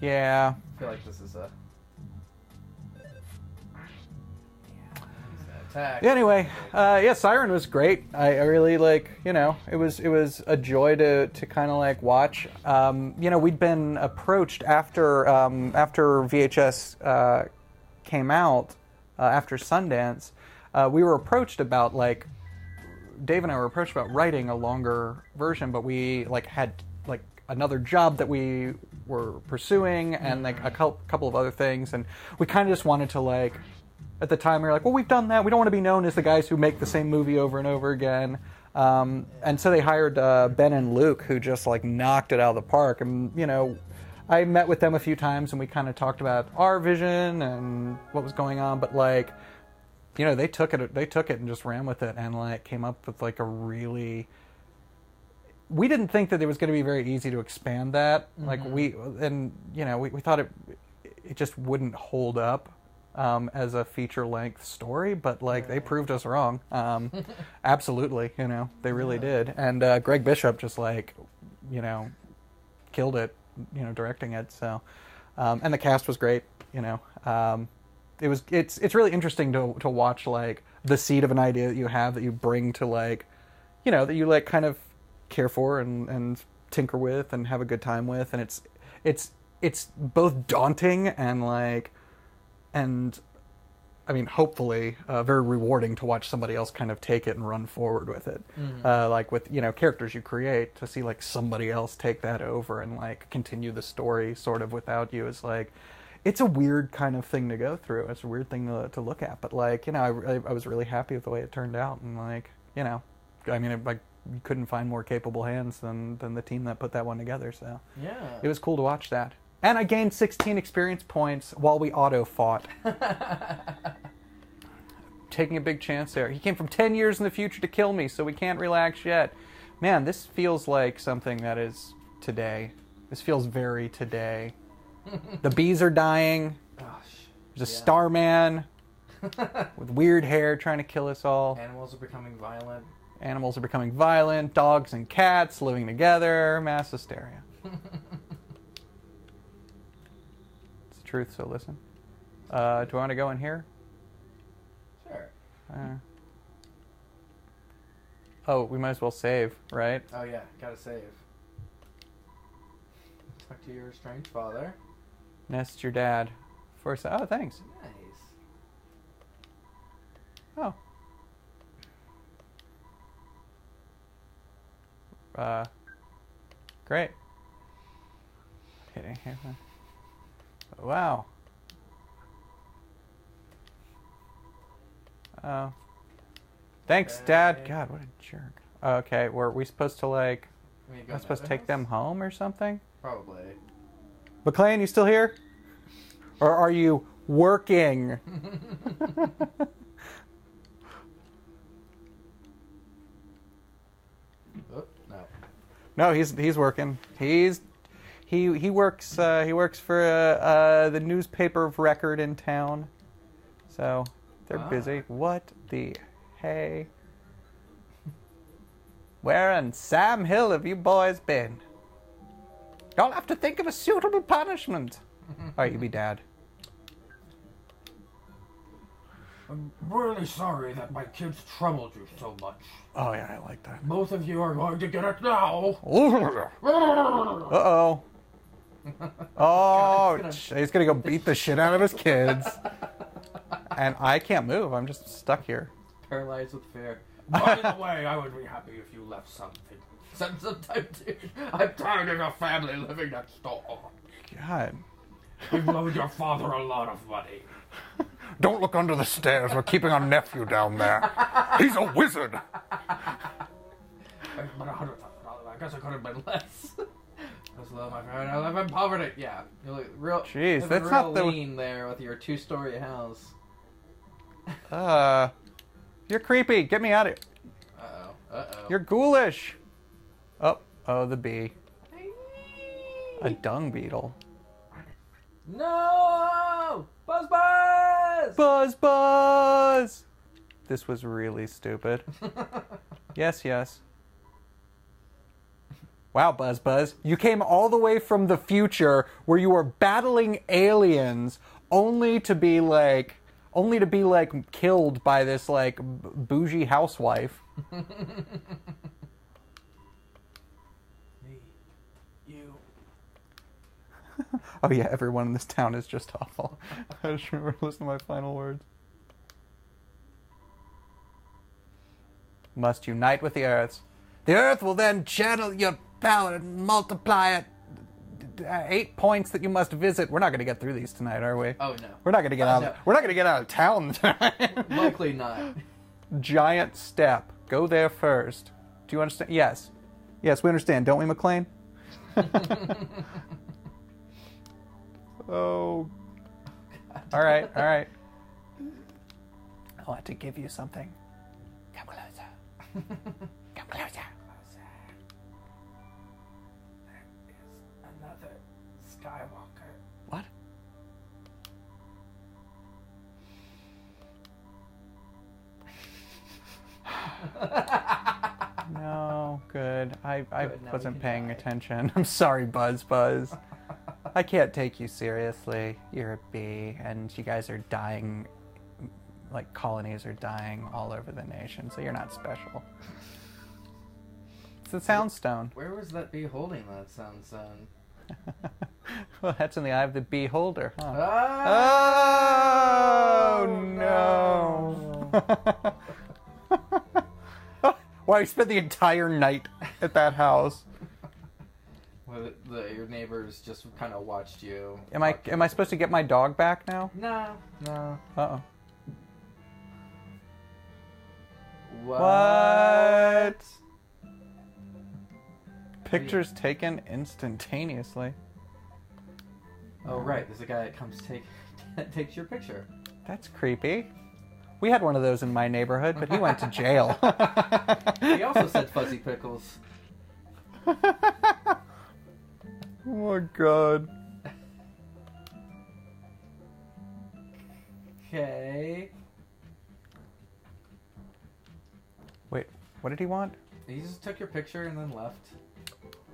Yeah. I feel like this is a... attack. Anyway, Siren was great. I really it was a joy to kind of watch. We'd been approached after VHS came out, after Sundance. We were approached about Dave and I were approached about writing a longer version, but we had another job that we were pursuing and a couple of other things, and we kind of just wanted to at the time we were like, well, we've done that. We don't want to be known as the guys who make the same movie over and over again. And so they hired Ben and Luke, who just knocked it out of the park. And I met with them a few times, and we kind of talked about our vision and what was going on. But they took it and just ran with it, and came up with a really. We didn't think that it was going to be very easy to expand that. Mm-hmm. We thought it just wouldn't hold up. As a feature-length story, but they proved us wrong. Absolutely, they really did. And Greg Bishop just killed it, directing it. So, and the cast was great. It's really interesting to watch the seed of an idea that you have that you bring to that you kind of care for and tinker with and have a good time with, and it's both daunting and I mean, hopefully, very rewarding to watch somebody else kind of take it and run forward with it. Mm-hmm. With characters you create, to see somebody else take that over and continue the story sort of without you is it's a weird kind of thing to go through. It's a weird thing to look at, but I was really happy with the way it turned out, and you couldn't find more capable hands than the team that put that one together. So yeah, it was cool to watch that. And I gained 16 experience points while we auto-fought. Taking a big chance there. He came from 10 years in the future to kill me, so we can't relax yet. Man, this feels like something that is today. This feels very today. The bees are dying. Gosh. There's a Starman with weird hair trying to kill us all. Animals are becoming violent. Dogs and cats living together. Mass hysteria. Truth, so listen. Do I want to go in here? Sure. We might as well save, right? Oh yeah, gotta save. Talk to your strange father. Nest your dad. Oh, thanks. Nice. Oh. Great. Wow. Oh. Thanks, Dad. God, what a jerk. Okay, were we supposed to, like... Am I supposed to take them home or something? Probably. McLean, you still here? Or are you working? Oh, no. No, he's working. He works for the newspaper of record in town. So they're busy. What the hey? Where in Sam Hill have you boys been? Y'all have to think of a suitable punishment. Alright, you be Dad. I'm really sorry that my kids troubled you so much. Oh yeah, I like that. Both of you are going to get it now. Uh-oh. Oh, he's gonna go beat the shit out of his kids. And I can't move. I'm just stuck here. Paralyzed with fear. By the way, I would be happy if you left something. Sometime, dude. I'm tired of your family living next door. God. We've loaned your father a lot of money. Don't look under the stairs. We're keeping our nephew down there. He's a wizard. But $100,000, I guess it could have been less. Just love my friend. I live in poverty. Yeah, you look real. Jeez, that's not the lean there with your 2-story house. You're creepy. Get me out of here. Uh-oh. You're ghoulish. Oh, the bee. A dung beetle. No! Buzz Buzz! Buzz Buzz! This was really stupid. Yes. Wow, Buzz Buzz. You came all the way from the future where you were battling aliens only to be killed by this like bougie housewife. Me. You. Oh yeah, everyone in this town is just awful. I just remember to listen to my final words. Must unite with the earths. The earth will then channel your power and multiply it. 8 points that you must visit. We're not going to get through these tonight, are we? Oh no. We're not going to get out. No. We're not going to get out of town tonight. Likely not. Giant step. Go there first. Do you understand? Yes. Yes, we understand, don't we, McLean? Oh. All right. I want to give you something. Come closer. Come closer. Another Skywalker. What? No, good. I Good, now wasn't we can paying die. attention. I'm sorry, Buzz. I can't take you seriously. You're a bee, and you guys are dying. Like, colonies are dying all over the nation, so you're not special. It's the Soundstone. Where was that bee holding that Soundstone? Well, that's in the eye of the beholder, huh? Oh, no! Wow, you spent the entire night at that house. Well, your neighbors just kind of watched you. Am I supposed to get my dog back now? No. Uh-oh. What? Pictures taken instantaneously. Oh right, there's a guy that comes takes your picture. That's creepy. We had one of those in my neighborhood, but he went to jail. He also said fuzzy pickles. Oh my god. Okay. Wait, what did he want? He just took your picture and then left.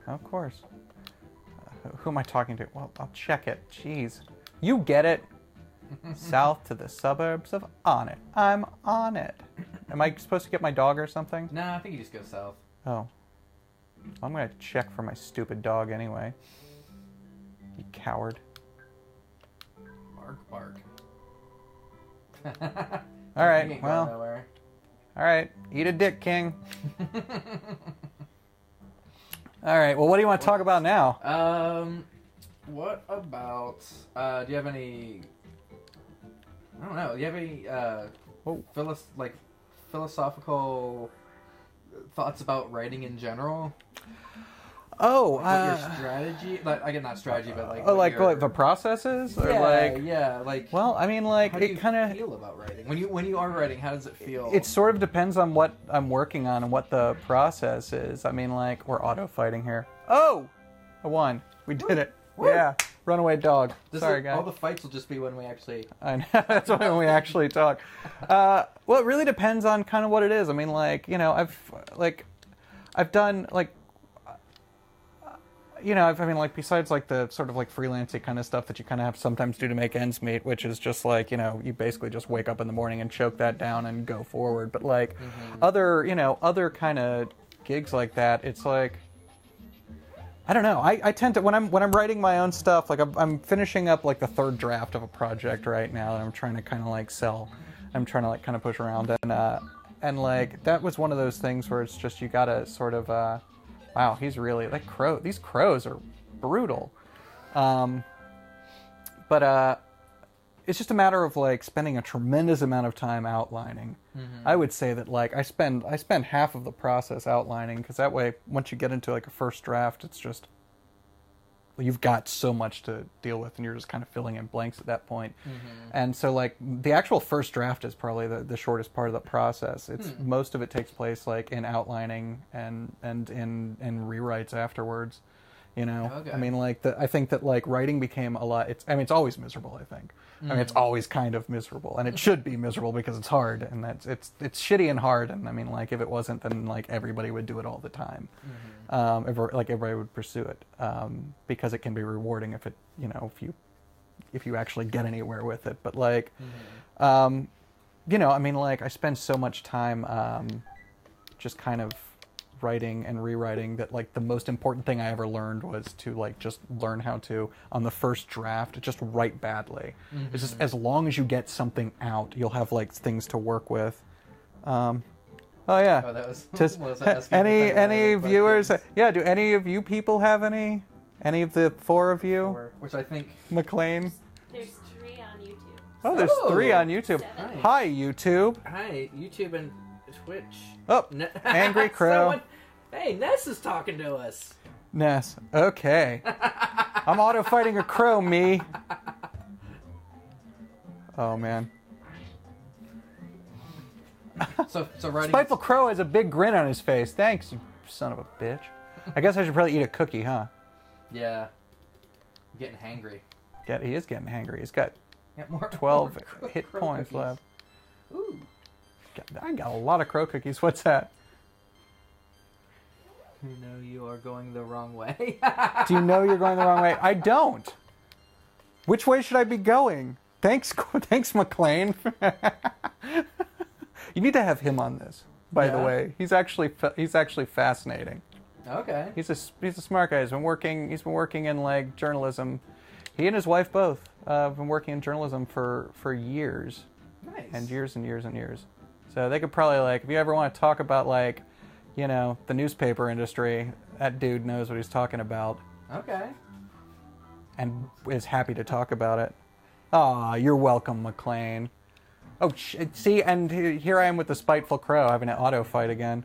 Of course. Who am I talking to? Well, I'll check it. Jeez. You get it. South to the suburbs of On It. I'm on it. Am I supposed to get my dog or something? Nah, I think you just go south. Oh. I'm going to check for my stupid dog anyway. You coward. Bark. Alright, well. Alright, eat a dick, King. All right. Well, what do you want to talk about now? What about? Do you have any? I don't know. Do you have any philosophical thoughts about writing in general? Oh, What your strategy? Like, I get not strategy, but like. Like the processes, or like. Well, I mean, like How do it you kind of feel about writing when you are writing? How does it feel? It sort of depends on what I'm working on and what the process is. I mean, like, we're auto fighting here. Oh, I won. We did it. Woo. Yeah, runaway dog. Sorry, guys. All the fights will just be when we actually. I know. That's when we actually talk. Well, it really depends on kind of what it is. I mean, like, you know, I've done like. You know, I mean, like, besides, like, the sort of, like, freelancing kind of stuff that you kind of have to sometimes do to make ends meet, which is just, like, you know, you basically just wake up in the morning and choke that down and go forward. But, like, other kind of gigs like that, it's, like, I don't know. I tend to, when I'm writing my own stuff, like, I'm finishing up, like, the third draft of a project right now that I'm trying to kind of, like, sell. I'm trying to, like, kind of push around. And, like, that was one of those things where it's just, you gotta sort of, wow, he's really like these crows are brutal, but it's just a matter of like spending a tremendous amount of time outlining. I would say that like I spend half of the process outlining, because that way once you get into like a first draft, it's just you've got so much to deal with, and you're just kind of filling in blanks at that point. And so like the actual first draft is probably the shortest part of the process. It's most of it takes place like in outlining and in rewrites afterwards. You know, Okay. I mean, like I think that like writing became a lot. It's always miserable. I think. I mean, it's always kind of miserable, and it should be miserable because it's hard, and it's shitty and hard. And I mean, like if it wasn't, then like everybody would do it all the time. Everybody would pursue it because it can be rewarding if it, you know, if you actually get anywhere with it. But like, you know, I mean, like I spend so much time just kind of writing and rewriting that like the most important thing I ever learned was to like just learn how to, on the first draft, just write badly. It's just as long as you get something out, you'll have like things to work with. Oh yeah. Oh, that was. Just was asking any if I viewers? had Yeah. Do any of you people have any? Any of the four of you? questions? Which I think. McLean. There's 3 on YouTube. Oh, there's 3 on YouTube. 7. Hi, YouTube. Hi, YouTube and Twitch. Oh, Angry Crow. Someone, hey, Ness is talking to us. Ness. Okay. I'm auto fighting a crow, me. Oh man. So writing. Spiteful Crow has a big grin on his face. Thanks, you son of a bitch. I guess I should probably eat a cookie, huh? Yeah. I'm getting hangry. He is getting hangry. He's got Yeah, more 12 more hit crow points cookies. left. Ooh. I got a lot of crow cookies. What's that? You know you are going the wrong way. Do you know you're going the wrong way? I don't. Which way should I be going? Thanks, McLean. You need to have him on this. By the Yeah? way, he's actually fascinating. Okay. He's a smart guy. He's been working in like journalism. He and his wife both have been working in journalism for years. Nice. And years and years and years. So they could probably like, if you ever want to talk about like, you know, the newspaper industry, that dude knows what he's talking about Okay. and is happy to talk about it. Aw, you're welcome, McLean. Oh, see, and here I am with the Spiteful Crow having an auto fight again.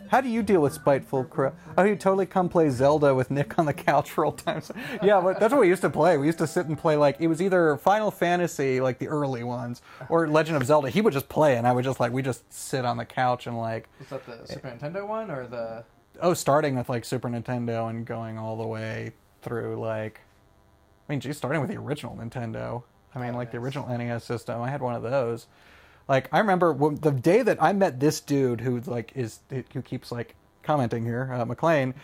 How do you deal with Spiteful Crow? Oh, you totally come play Zelda with Nick on the couch for old times. Yeah, but that's what we used to play. We used to sit and play, like, it was either Final Fantasy, like the early ones, or Legend of Zelda. He would just play, and I would just, like, we just sit on the couch and, like... Was that the Super Nintendo one, or the... Oh, starting with, like, Super Nintendo and going all the way through, like... I mean, geez, starting with the original Nintendo. I mean, like, the original NES system. I had one of those. Like, I remember the day that I met this dude who, like, who keeps, like, commenting here, McLean,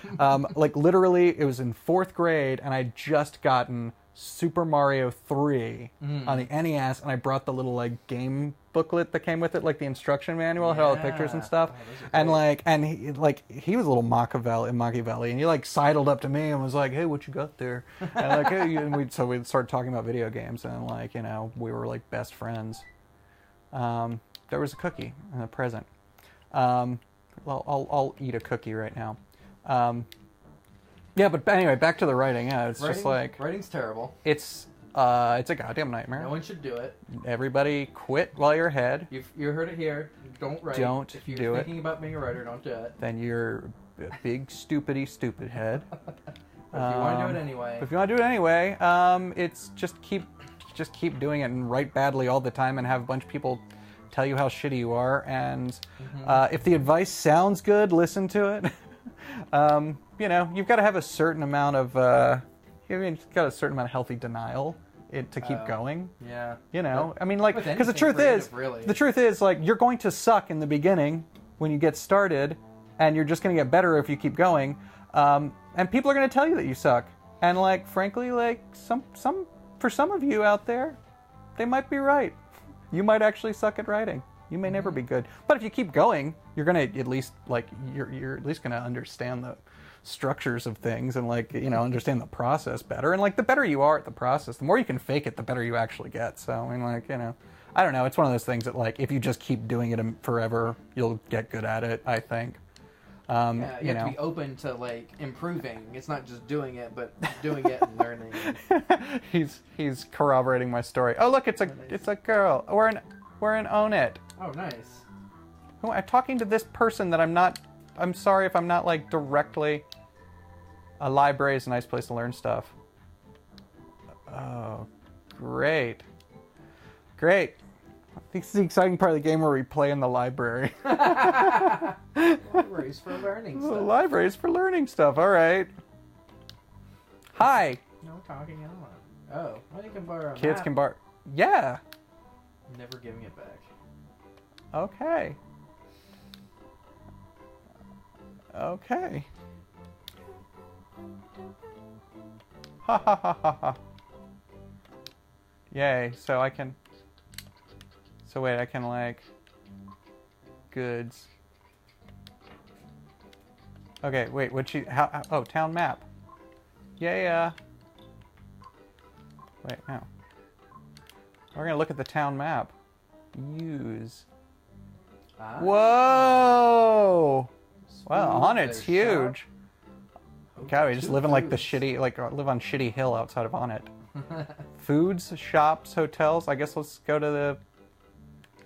like, literally, it was in 4th grade, and I'd just gotten Super Mario 3 on the NES, and I brought the little, like, game booklet that came with it, like, the instruction manual, had all the pictures and stuff, Oh, those are and, cool. like, and he was a little Machiavelli, and he, like, sidled up to me and was like, hey, what you got there? And, like, hey, and we'd started talking about video games, and, like, you know, we were, like, best friends. There was a cookie and a present. Well, I'll eat a cookie right now. Yeah, but anyway, back to the writing. Yeah, it's just like writing's terrible. it's a goddamn nightmare. No one should do it. Everybody quit while you're ahead. You heard it here. Don't write. Don't if you're do it. thinking about being a writer, don't do it. Then you're a big stupid head. But if you want to do it anyway. If you want to do it anyway, it's just keep doing it and write badly all the time and have a bunch of people tell you how shitty you are. And if the advice sounds good, listen to it. You know, you've got to have a certain amount of you've got a certain amount of healthy denial to keep going. Yeah. You know, I mean, like, with because the anything truth is, like, you're going to suck in the beginning when you get started, and you're just going to get better if you keep going. And people are going to tell you that you suck. And, like, frankly, like, for some of you out there, they might be right. You might actually suck at writing. You may never be good. But if you keep going, you're going to at least, like, you're at least going to understand the structures of things and, like, you know, understand the process better. And, like, the better you are at the process, the more you can fake it, the better you actually get. So, I mean, like, you know, I don't know. It's one of those things that, like, if you just keep doing it forever, you'll get good at it, I think. Yeah, you have to be open to, like, improving. It's not just doing it, but doing it and learning. He's corroborating my story. Oh, look, it's a girl. We're in Own It. Oh, nice. Who I'm talking to this person that I'm sorry if I'm not, like, directly. A library is a nice place to learn stuff. Oh, great. Great. This is the exciting part of the game where we play in the library. Libraries for learning stuff. Libraries for learning stuff. All right. Hi. No talking on. Oh, well, you can borrow a Kids map. can borrow. Yeah. Never giving it back. Okay. Okay. Ha ha ha ha ha. Yay, so I can... So wait, I can, like... Goods. Okay, wait, what'd she... oh, town map. Yeah. Wait, no. We're gonna look at the town map. Use. Ah. Whoa! Wow, Food, On It's there's huge. shop. God, we just Two live in like the foods. shitty, like live on Shitty Hill outside of On It. Foods, shops, hotels. I guess let's go to the.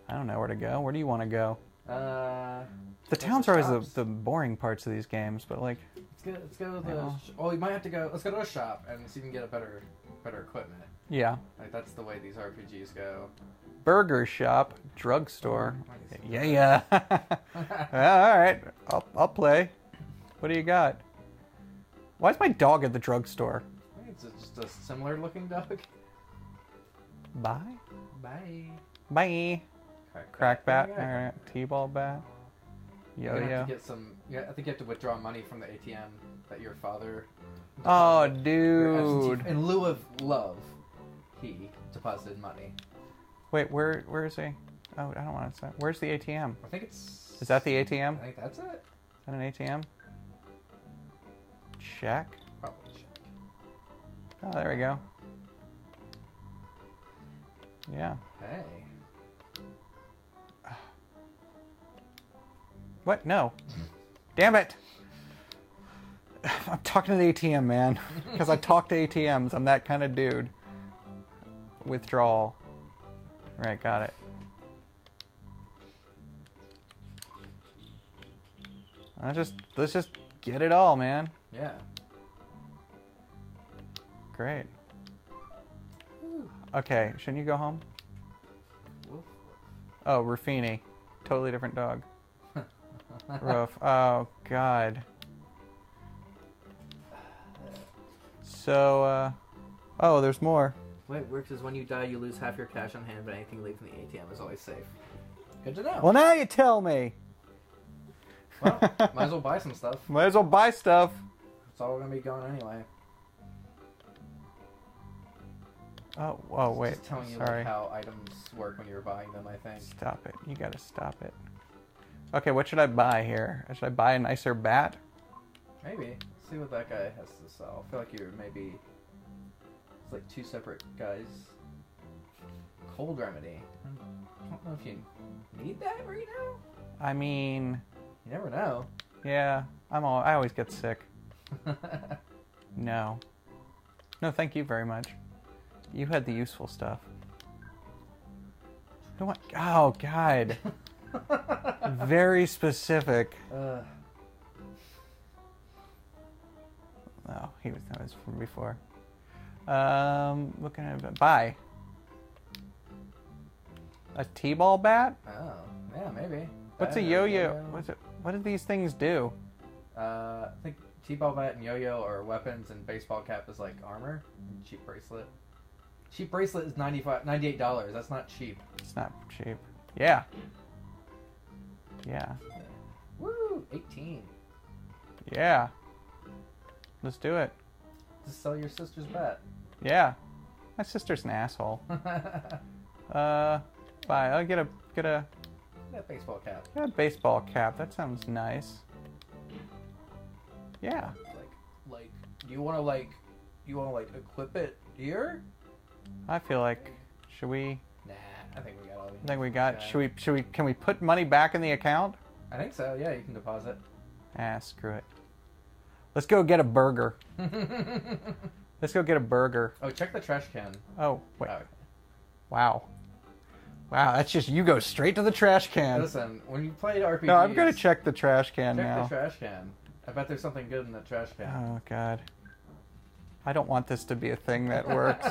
I don't know where to go. Where do you want to go? The towns are always shops. the boring parts of these games, but like. Let's go to the. Oh, you might have to go. Let's go to a shop and see if you can get a better equipment. Yeah. Like that's the way these RPGs go. Burger shop, drugstore. Yeah. All right, I'll play. What do you got? Why is my dog at the drugstore? I think it's just a similar looking dog. Bye. Bye. Bye. Crack bat. All right. T-ball bat. You're gonna have Yo-yo. to get some. Yeah, I think you have to withdraw money from the ATM that your father. Oh, deposited. dude. In lieu of love, he deposited money. Wait, where is he? Oh, I don't want to say. Where's the ATM? I think it's. Is that the ATM? I think that's it. Is that an ATM? Check. Probably check. Oh, there we go. Yeah. Hey. What? No. Damn it. I'm talking to the ATM, man. Because I talk to ATMs. I'm that kind of dude. Withdrawal. Right, got it. Let's just get it all, man. Yeah. Great. Okay, shouldn't you go home? Woof. Oh, Ruffini. Totally different dog. Roof. Oh, God. So, oh, there's more. Way it works is when you die, you lose half your cash on hand, but anything leaving the ATM is always safe. Good to know. Well, now you tell me. Well, might as well buy some stuff. Might as well buy stuff. It's all gonna be going anyway. Oh, wait. Just telling you Sorry. like, how items work when you're buying them, I think. Stop it. You gotta stop it. Okay, what should I buy here? Should I buy a nicer bat? Maybe. See what that guy has to sell. I feel like you're maybe... It's like two separate guys. Cold remedy. I don't know if you need that right now. I mean... You never know. Yeah, I always get sick. No. No, thank you very much. You had the useful stuff. Oh, God. Very specific. Oh, that was from before. Looking at buy. A T-ball bat? Oh, yeah, maybe. What's a yo-yo? What do these things do? I think T-ball bat and yo-yo are weapons, and baseball cap is like armor. And cheap bracelet. Cheap bracelet is $98. That's not cheap. It's not cheap. Yeah. Yeah. Woo! 18. Yeah. Let's do it. Just sell your sister's bat. Yeah. My sister's an asshole. Bye. I'll get a baseball cap. Get a baseball cap. That sounds nice. Yeah. Like, do you want to equip it here? I feel like, should we? Nah, I think we got all. I think we got. Can we put money back in the account? I think so. Yeah, you can deposit. Ah, screw it. Let's go get a burger. Let's go get a burger. Oh, check the trash can. Oh, wait. Oh. Wow. Wow, that's just, you go straight to the trash can. Listen, when you played RPGs... No, I'm going to check the trash can now. Check the trash can. I bet there's something good in the trash can. Oh, God. I don't want this to be a thing that works.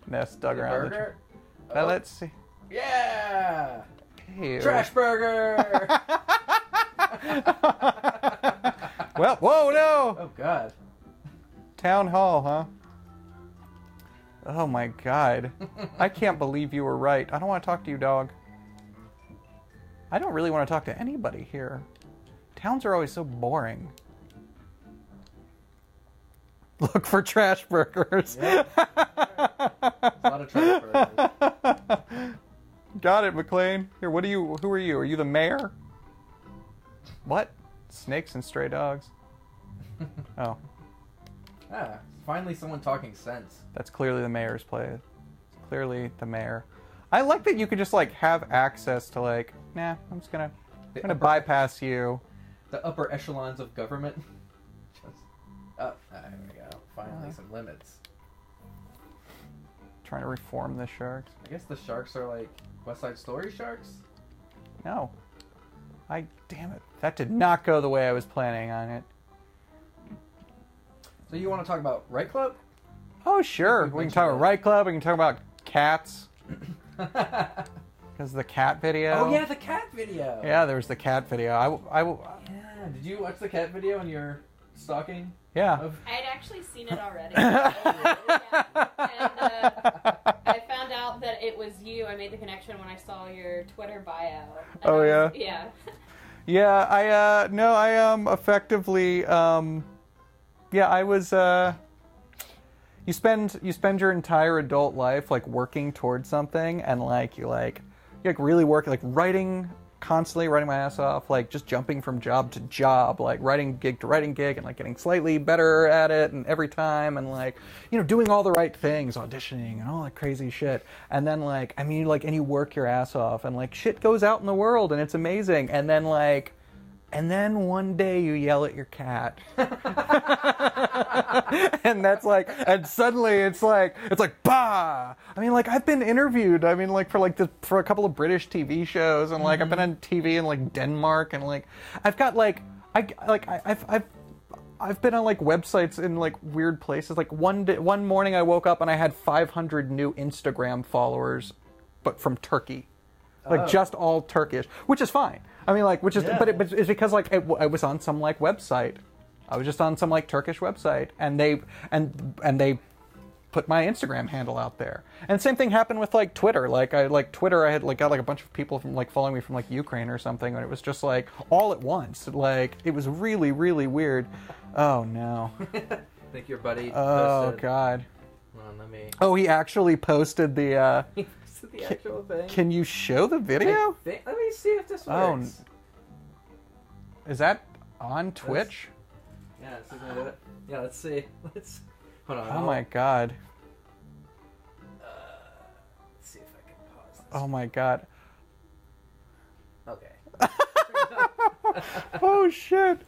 Nest dug around burger? Now, let's see. Yeah! Ew. Trash burger! Well, whoa, no! Oh, God. Town hall, huh? Oh, my God. I can't believe you were right. I don't want to talk to you, dog. I don't really want to talk to anybody here. Towns are always so boring. Look for trash burgers. Yep. A lot of trash burgers. Got it, McLean. Here, who are you? Are you the mayor? What? Snakes and stray dogs. Oh. Ah, finally someone talking sense. That's clearly the mayor's place. It's clearly the mayor. I like that you could just, like, have access to, like, nah, I'm gonna bypass you. The upper echelons of government. There we go. Finally, some limits. Trying to reform the sharks. I guess the sharks are like West Side Story sharks? No. Damn it. That did not go the way I was planning on it. So you want to talk about Right Club? Oh, sure. We can talk about Right Club. We can talk about cats. Because the cat video. Oh, yeah, the cat video. Yeah, there was the cat video. Yeah, did you watch the cat video when you're stalking? Yeah. I had actually seen it already. And I found out that it was you. I made the connection when I saw your Twitter bio. Oh, yeah? Yeah. Yeah, I effectively, yeah, I was, you spend your entire adult life, like, working towards something, and, like, you really work, like, constantly writing my ass off, like, just jumping from job to job, like, writing gig to writing gig, and, like, getting slightly better at it, and every time, and, like, doing all the right things, auditioning, and all that crazy shit, and then, like, and you work your ass off, and, like, shit goes out in the world, and it's amazing, and then, like, one day you yell at your cat. And that's like, and suddenly it's like, bah! I mean, like, I've been interviewed, for a couple of British TV shows, and, like, I've been on TV in, like, Denmark, and, like, I've got, like, I've been on, like, websites in, like, weird places. Like, one morning I woke up and I had 500 new Instagram followers, but from Turkey. Like, just all Turkish, which is fine. I mean, like, but it's because, like, I was on some, like, website. I was just on some, like, Turkish website, and they put my Instagram handle out there. And same thing happened with, like, Twitter. Twitter, I had, like, got, like, a bunch of people from, like, following me from, like, Ukraine or something, and it was just, like, all at once. Like, it was really, really weird. Oh, no. I think your buddy posted... Oh, God. Hold on, let me... Oh, he actually posted the, the actual thing. Can you show the video? Let me see if this works. Oh, is that on Twitch? Yeah, this is gonna do it. Yeah, let's see. Hold on. Oh my God. Let's see if I can pause this. Oh my God. Okay. Oh shit.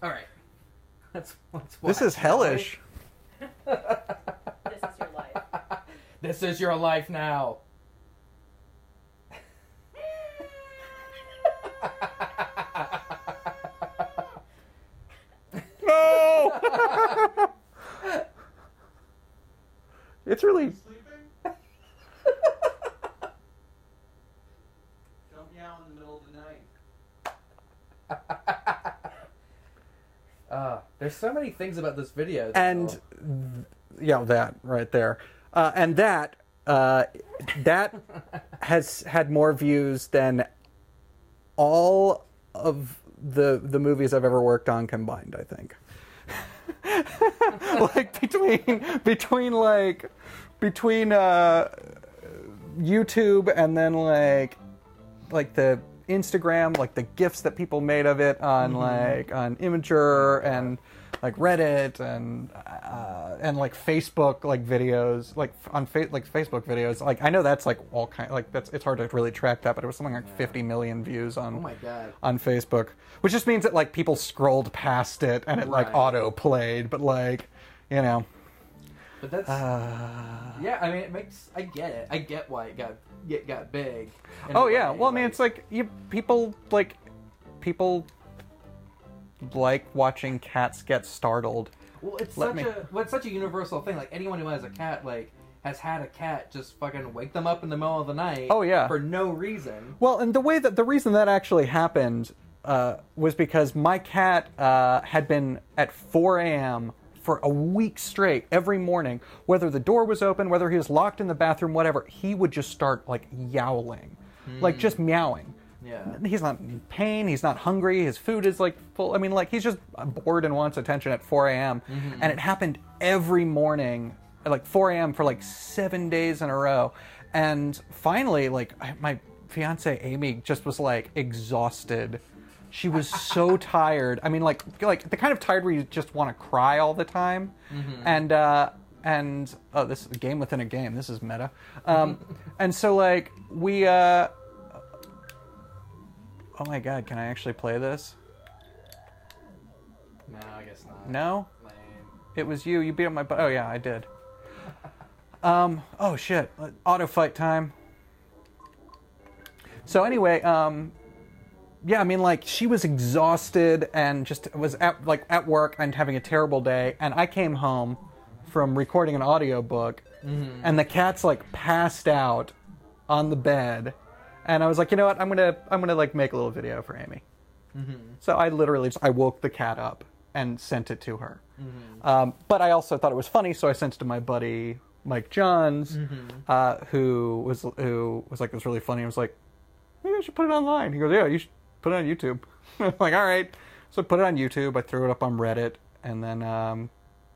All right. Let's This is hellish. This is your life. This is your life now. No! It's really... Sleeping? Don't meow in the middle of the night. There's so many things about this video. And, yeah, that right there. And that has had more views than all of the movies I've ever worked on combined, I think. Like between YouTube and then like the Instagram, like the GIFs that people made of it on on Imgur and like Reddit and like Facebook like videos, like on Facebook videos. Like I know that's like all kind like that's it's hard to really track that, but it was something like 50 million views on oh my God. on Facebook, which just means that like people scrolled past it and it like auto played, but like But that's yeah. I mean, it makes I get it. I get why it got big. Oh yeah. Well, I mean, it's like people like watching cats get startled. Well, it's such a universal thing. Like anyone who has a cat, like has had a cat just fucking wake them up in the middle of the night. Oh yeah. For no reason. Well, and the reason that actually happened was because my cat had been at 4 a.m. for a week straight every morning, whether the door was open, whether he was locked in the bathroom, whatever, he would just start like yowling, like just meowing. Yeah. He's not in pain, he's not hungry, his food is like full. I mean, like he's just bored and wants attention at 4 a.m. And it happened every morning at like 4 a.m. for like 7 days in a row. And finally, like my fiance Amy just was like exhausted. She was so tired. I mean, like the kind of tired where you just want to cry all the time. And oh, this is a game within a game. This is meta. And so like we. Oh my God! Can I actually play this? No, I guess not. No. Lame. It was you. You beat up my butt. Oh yeah, I did. Oh shit! Auto fight time. So anyway, yeah, I mean, like she was exhausted and just was at work and having a terrible day, and I came home from recording an audiobook, and the cat's like passed out on the bed, and I was like, you know what, I'm gonna like make a little video for Amy. So I literally I woke the cat up and sent it to her. But I also thought it was funny, so I sent it to my buddy Mike Johns, who was like, it was really funny. I was like, maybe I should put it online. He goes, yeah, you should put it on YouTube. I'm like, all right. So I put it on YouTube. I threw it up on Reddit, and then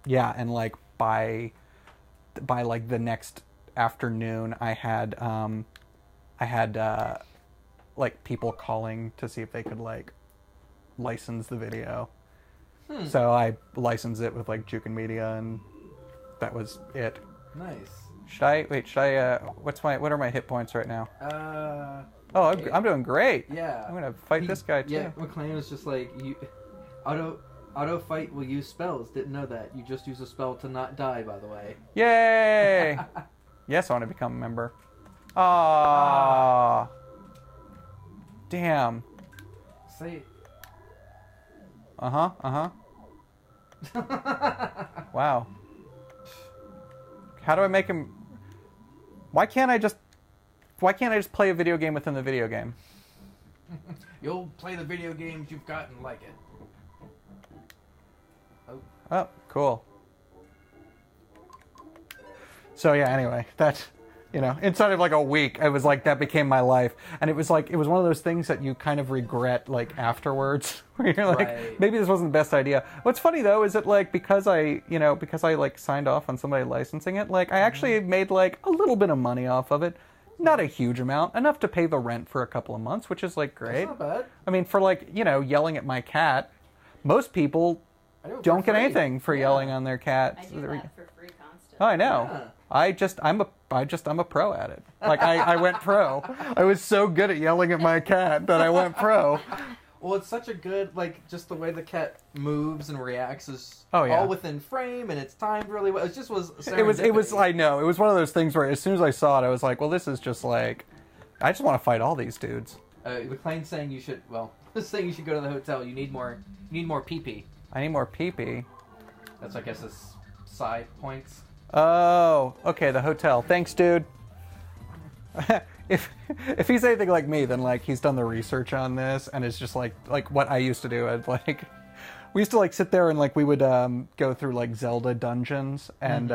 yeah, and like by like the next afternoon, I had like people calling to see if they could like license the video. So I licensed it with like Jukin Media, and that was it. Nice. Should I what are my hit points right now? Oh, I'm doing great. Yeah. I'm gonna fight this guy too. Yeah, McLean was just like, you auto fight will use spells. Didn't know that. You just use a spell to not die, by the way. Yay! Yes, I want to become a member. Ah. Damn. Say. Wow. How do I make him? Why can't I just play a video game within the video game? You'll play the video games you've got and like it. Oh, cool. So yeah, anyway, that, inside of like a week, it was like that became my life, and it was like it was one of those things that you kind of regret like afterwards, where you're like, maybe this wasn't the best idea. What's funny though is that like because I like signed off on somebody licensing it, like I actually made like a little bit of money off of it. Not a huge amount, enough to pay the rent for a couple of months, which is like great. That's not bad. I mean, for like, yelling at my cat, most people don't get anything for yelling on their cat. I do that for free constantly. Oh, I know. Yeah. I'm a pro at it. Like I went pro. I was so good at yelling at my cat that I went pro. Well, it's such a good, like, just the way the cat moves and reacts is yeah. all within frame, and it's timed really well. It just was It was, I know, it was one of those things where as soon as I saw it, I was like, well, this is just like, I just want to fight all these dudes. McLean's saying you should, saying you should go to the hotel. You need more pee-pee. I need more pee-pee. That's, I guess, his side points. Oh, okay, the hotel. Thanks, dude. If he's anything like me, then like he's done the research on this, and it's just like what I used to do. I'd like we used to like sit there and like we would go through like Zelda dungeons, and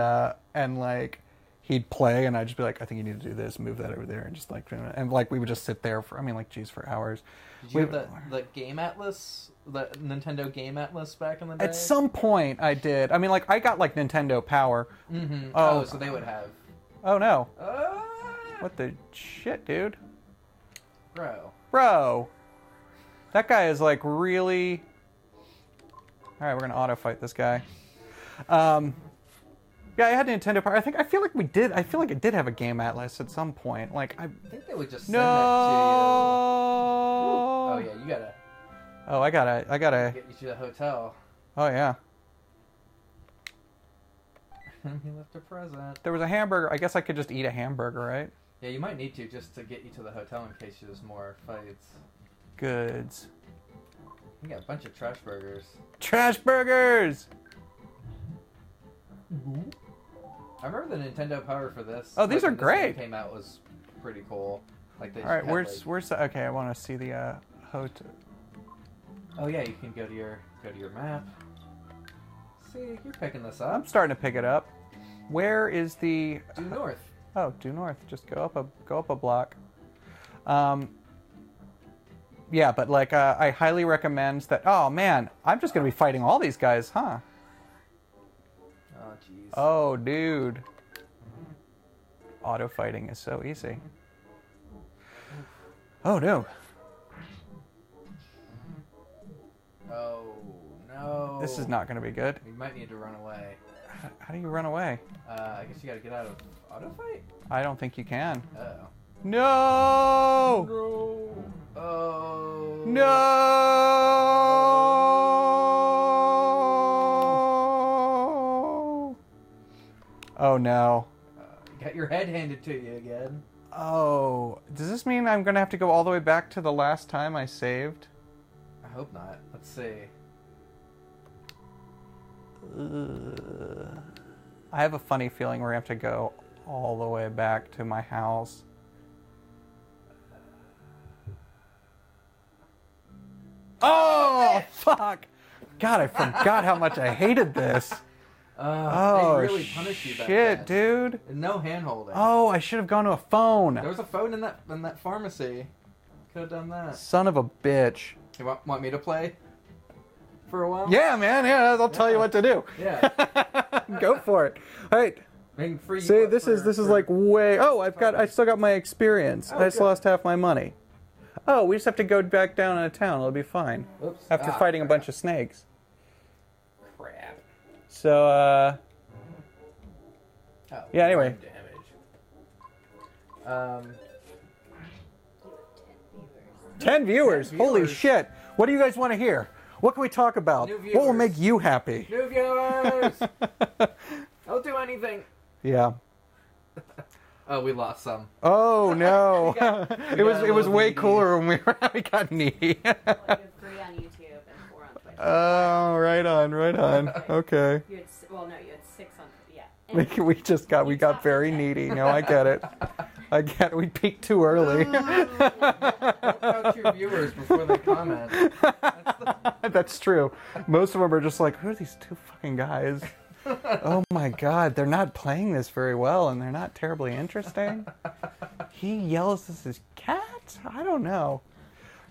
like he'd play, and I'd just be like, I think you need to do this, move that over there, and just like, and like we would just sit there for, I mean, like, geez, for hours. Did you have the Game Atlas, the Nintendo Game Atlas back in the day? At some point, I did. I mean, like, I got like Nintendo Power. Mm-hmm. Oh, so they would have. Oh no. What the shit, dude? Bro. That guy is like really... Alright, we're gonna auto fight this guy. Yeah, I had Nintendo Power. I feel like it did have a Game Atlas at some point. Like, I think they would just send that to you. Oh yeah, you gotta... Oh, I gotta... Get you to the hotel. Oh yeah. He left a present. There was a hamburger. I guess I could just eat a hamburger, right? Yeah, you might need to just to get you to the hotel in case there's more fights. Goods. You got a bunch of trash burgers. Trash burgers! I remember the Nintendo Power for this. Oh, these are when this great. game came out was pretty cool. Like they. All right, where's the, okay? I want to see the hotel. Oh yeah, you can go to your map. See, you're picking this up. I'm starting to pick it up. Where is the? Due north. Oh, due north. Just go up a block. Yeah, but like I highly recommend that. Oh man, I'm just gonna be fighting all these guys, huh? Oh jeez. Oh dude. Auto fighting is so easy. Oh no. Oh no. This is not gonna be good. You might need to run away. How do you run away? I guess you gotta get out of auto fight? I don't think you can. Uh-oh. No! No! Oh. No! Oh no. You got your head handed to you again. Oh. Does this mean I'm gonna have to go all the way back to the last time I saved? I hope not. Let's see. I have a funny feeling we're gonna have to go all the way back to my house. Oh, fuck! God, I forgot how much I hated this. They really punished you back then. Shit, dude. No hand-holding. Oh, I should have gone to a phone. There was a phone in that pharmacy. Could have done that. Son of a bitch. You want me to play for a while? Yeah, man. Yeah, I'll tell you what to do. Yeah. Go for it. All right. See, this is like way. Oh, I still got my experience. I just lost half my money. Oh, we just have to go back down into town. It'll be fine. Oops. After fighting a bunch of snakes. Crap. So, yeah, anyway. Damage. 10 viewers. 10 Holy viewers. shit. What do you guys want to hear? What can we talk about? New What will viewers. make you happy? New viewers! I'll do anything. Yeah. Oh, we lost some. Oh no. we got it was way needy. cooler when we got needy. Well, you have 3 on YouTube and 4 on Twitch. Oh, right on. Okay. You had, well, no, you had 6 on. Yeah. Anyway, We got very needy. No, I get it. We peaked too early. Don't count your viewers before they comment. That's true. Most of them are just like, who are these two fucking guys? Oh my god, they're not playing this very well, and they're not terribly interesting. He yells at his cat? I don't know.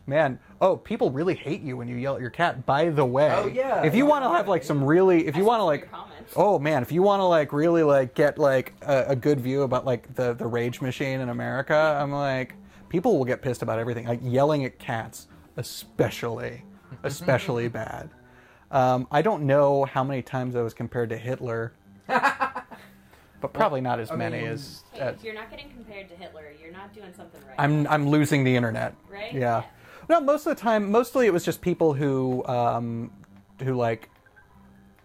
Man, people really hate you when you yell at your cat, by the way. Oh, yeah. If you want to have like some really, if you want to like, oh man, if you want to like really like get like a good view about like the rage machine in America, I'm like, people will get pissed about everything. Like yelling at cats, especially bad. I don't know how many times I was compared to Hitler, but probably not as many as. Hey, if you're not getting compared to Hitler, you're not doing something right. I'm losing the internet. Right? Yeah. No, most of the time, mostly it was just people who like,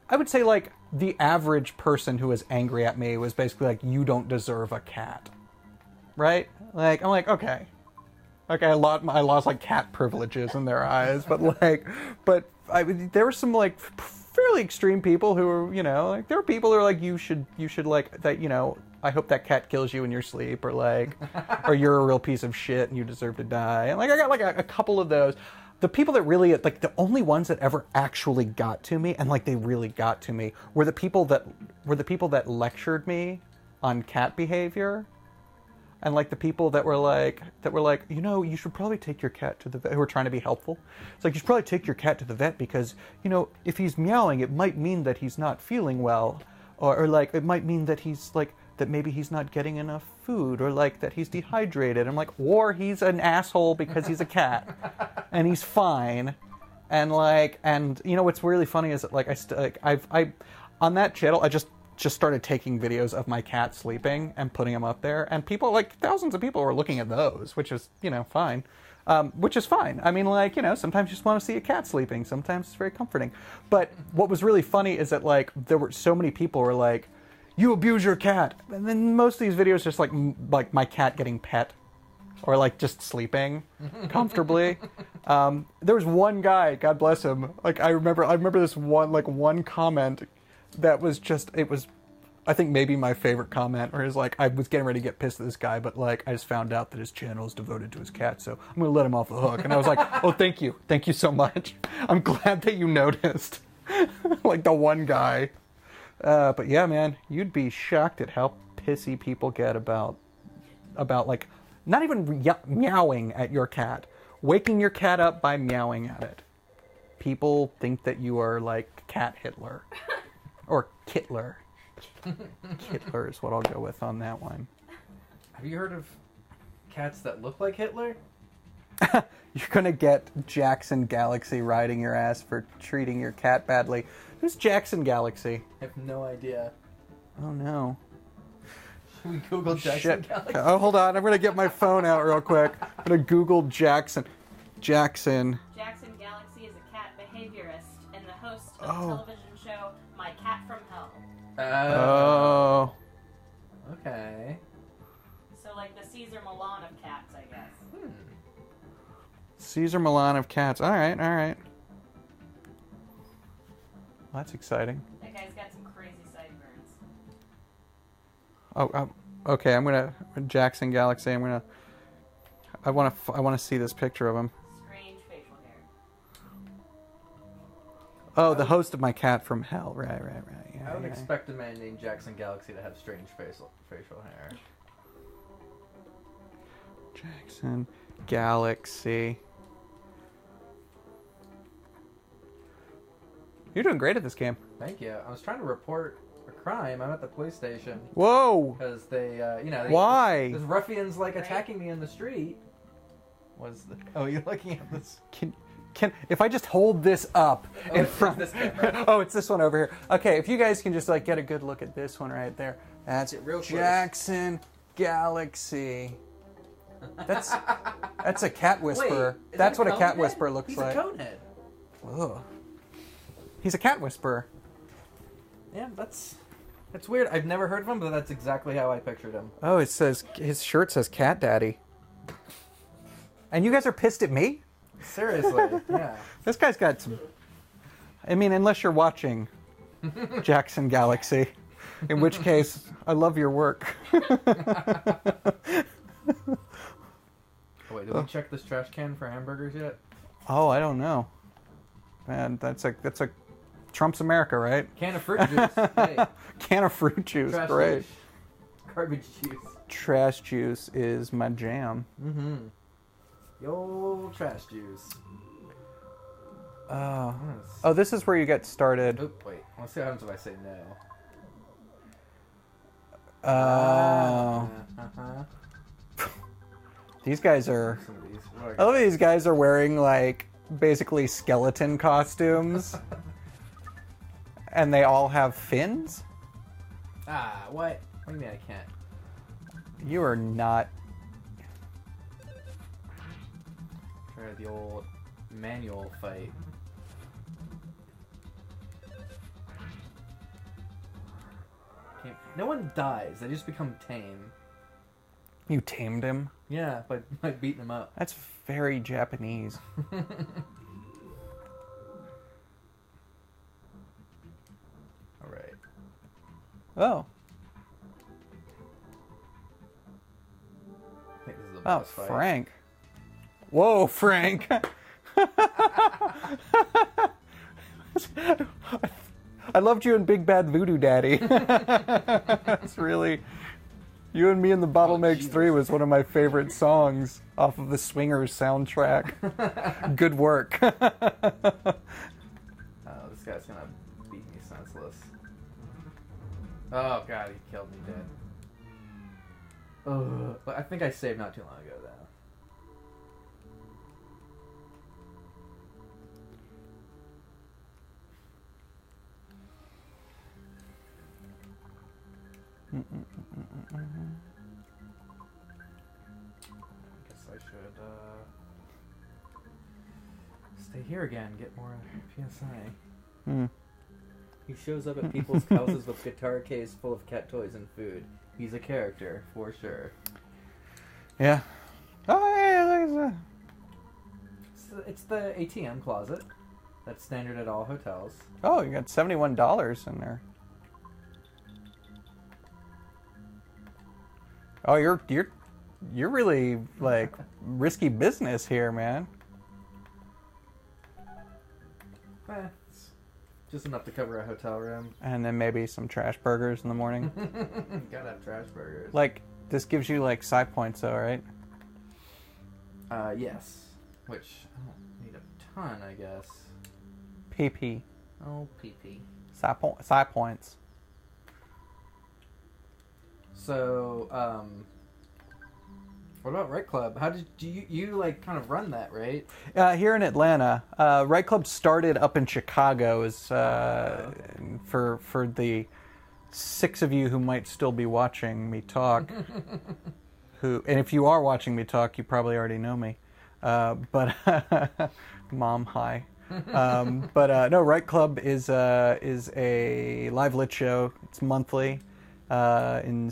I would say like the average person who was angry at me was basically like, you don't deserve a cat, right? Like, I'm like, okay, I lost like cat privileges in their eyes, but there were some like fairly extreme people who were, you know, like there were people who are like, you should like that, you know, I hope that cat kills you in your sleep, or like, or you're a real piece of shit and you deserve to die. And like I got like a couple of those. The people that really, like the only ones that ever actually got to me, and like they really got to me, were the people that lectured me on cat behavior. And like the people that were like, you know, you should probably take your cat to the vet, who were trying to be helpful. It's like, you should probably take your cat to the vet because, you know, if he's meowing, it might mean that he's not feeling well. Or like, it might mean that he's like, that maybe he's not getting enough food, or like that he's dehydrated. I'm like, or he's an asshole because he's a cat and he's fine. And like, and you know, what's really funny is that like, I on that channel, I just started taking videos of my cat sleeping and putting them up there, and people, like thousands of people were looking at those, which is, you know, fine. Which is fine. I mean, like, you know, sometimes you just want to see a cat sleeping. Sometimes it's very comforting. But what was really funny is that, like, there were so many people who were like, you abuse your cat. And then most of these videos just like my cat getting pet, or like just sleeping comfortably. There was one guy, God bless him. Like, I remember this one comment that was just, it was, I think maybe my favorite comment, where it's like, I was getting ready to get pissed at this guy, but like, I just found out that his channel is devoted to his cat, so I'm gonna let him off the hook. And I was like, oh, thank you so much. I'm glad that you noticed. Like the one guy. But yeah, man, you'd be shocked at how pissy people get about like, not even meowing at your cat, waking your cat up by meowing at it. People think that you are like Cat Hitler. Or Kittler. Kittler is what I'll go with on that one. Have you heard of cats that look like Hitler? You're gonna get Jackson Galaxy riding your ass for treating your cat badly. Who's Jackson Galaxy? I have no idea. Oh no. Should we Google Jackson Galaxy? Oh, hold on. I'm gonna get my phone out real quick. I'm gonna Google Jackson. Jackson Galaxy is a cat behaviorist and the host of the television show My Cat from Hell. Oh. Okay. So like the Caesar Milan of cats, I guess. Caesar Milan of cats. All right. Well, that's exciting. That guy's got some crazy sideburns. Oh, okay. I'm gonna Jackson Galaxy. I want to see this picture of him. Strange facial hair. Oh, the host of My Cat from Hell. Right. Yeah, I would expect a man named Jackson Galaxy to have strange facial hair. Jackson Galaxy. You're doing great at this game. Thank you. I was trying to report a crime. I'm at the police station. Whoa! Because they, Why? There's ruffians like attacking me in the street. Oh, you're looking at this. Can if I just hold this up in front? This camera. Oh, it's this one over here. Okay, if you guys can just like get a good look at this one right there. That's real close. Jackson Galaxy. That's a cat whisperer. Wait, that's what a cat conehead? whisperer looks He's like. He's a conehead. Ugh. He's a cat whisperer. Yeah, that's weird. I've never heard of him, but that's exactly how I pictured him. Oh, it says his shirt says Cat Daddy. And you guys are pissed at me? Seriously, yeah. This guy's got some... I mean, unless you're watching Jackson Galaxy, in which case, I love your work. Wait, did we check this trash can for hamburgers yet? Oh, I don't know. Man, that's a Trump's America, right? Can of fruit juice. Hey. Can of fruit juice, Trash great. juice. Garbage juice. Trash juice is my jam. Mm-hmm. Yo, trash juice. Oh, this is where you get started. Oop, wait. Let's see what happens if I say no. These guys are... Some of these. I love that these guys are wearing, like, basically skeleton costumes. And they all have fins? What? What do you mean I can't? You are not... Or the old manual fight. No one dies. They just become tame. You tamed him? Yeah, by beating him up. That's very Japanese. Alright. Oh. I think this is the Oh, boss fight. Frank. Whoa, Frank. I loved you in Big Bad Voodoo Daddy. It's really... You and Me and the Bottle Makes Three was one of my favorite songs off of the Swingers soundtrack. Good work. Oh, this guy's gonna beat me senseless. Oh god, he killed me dead. Ugh. But I think I saved not too long ago, though. I guess I should stay here again, get more PSI. Hmm. He shows up at people's houses with guitar case full of cat toys and food. He's a character, for sure. Yeah. Oh, yeah, look at that. It's the ATM closet. That's standard at all hotels. Oh, you got $71 in there. Oh, you're really like risky business here, man. It's just enough to cover a hotel room. And then maybe some trash burgers in the morning. Gotta have trash burgers. Like, this gives you like psi points though, right? Yes. Which I don't need a ton, I guess. PP. Oh, PP. Psi points. So, what about Right Club? How did you like kind of run that, right? Here in Atlanta, Right Club started up in Chicago. As for the 6 of you who might still be watching me talk, and if you are watching me talk, you probably already know me. But Mom, hi. No, Right Club is a live lit show. It's monthly. In the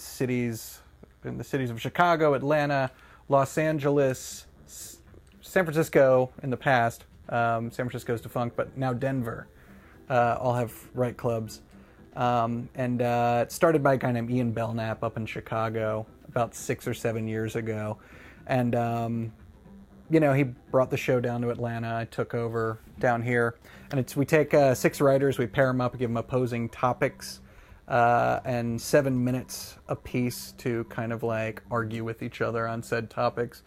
cities of Chicago, Atlanta, Los Angeles, San Francisco in the past. San Francisco's defunct, but now Denver all have Right Clubs. It started by a guy named Ian Belknap up in Chicago about 6 or 7 years ago. And, he brought the show down to Atlanta. I took over down here. And we take 6 writers, we pair them up, give them opposing topics. And 7 minutes apiece to kind of like argue with each other on said topics.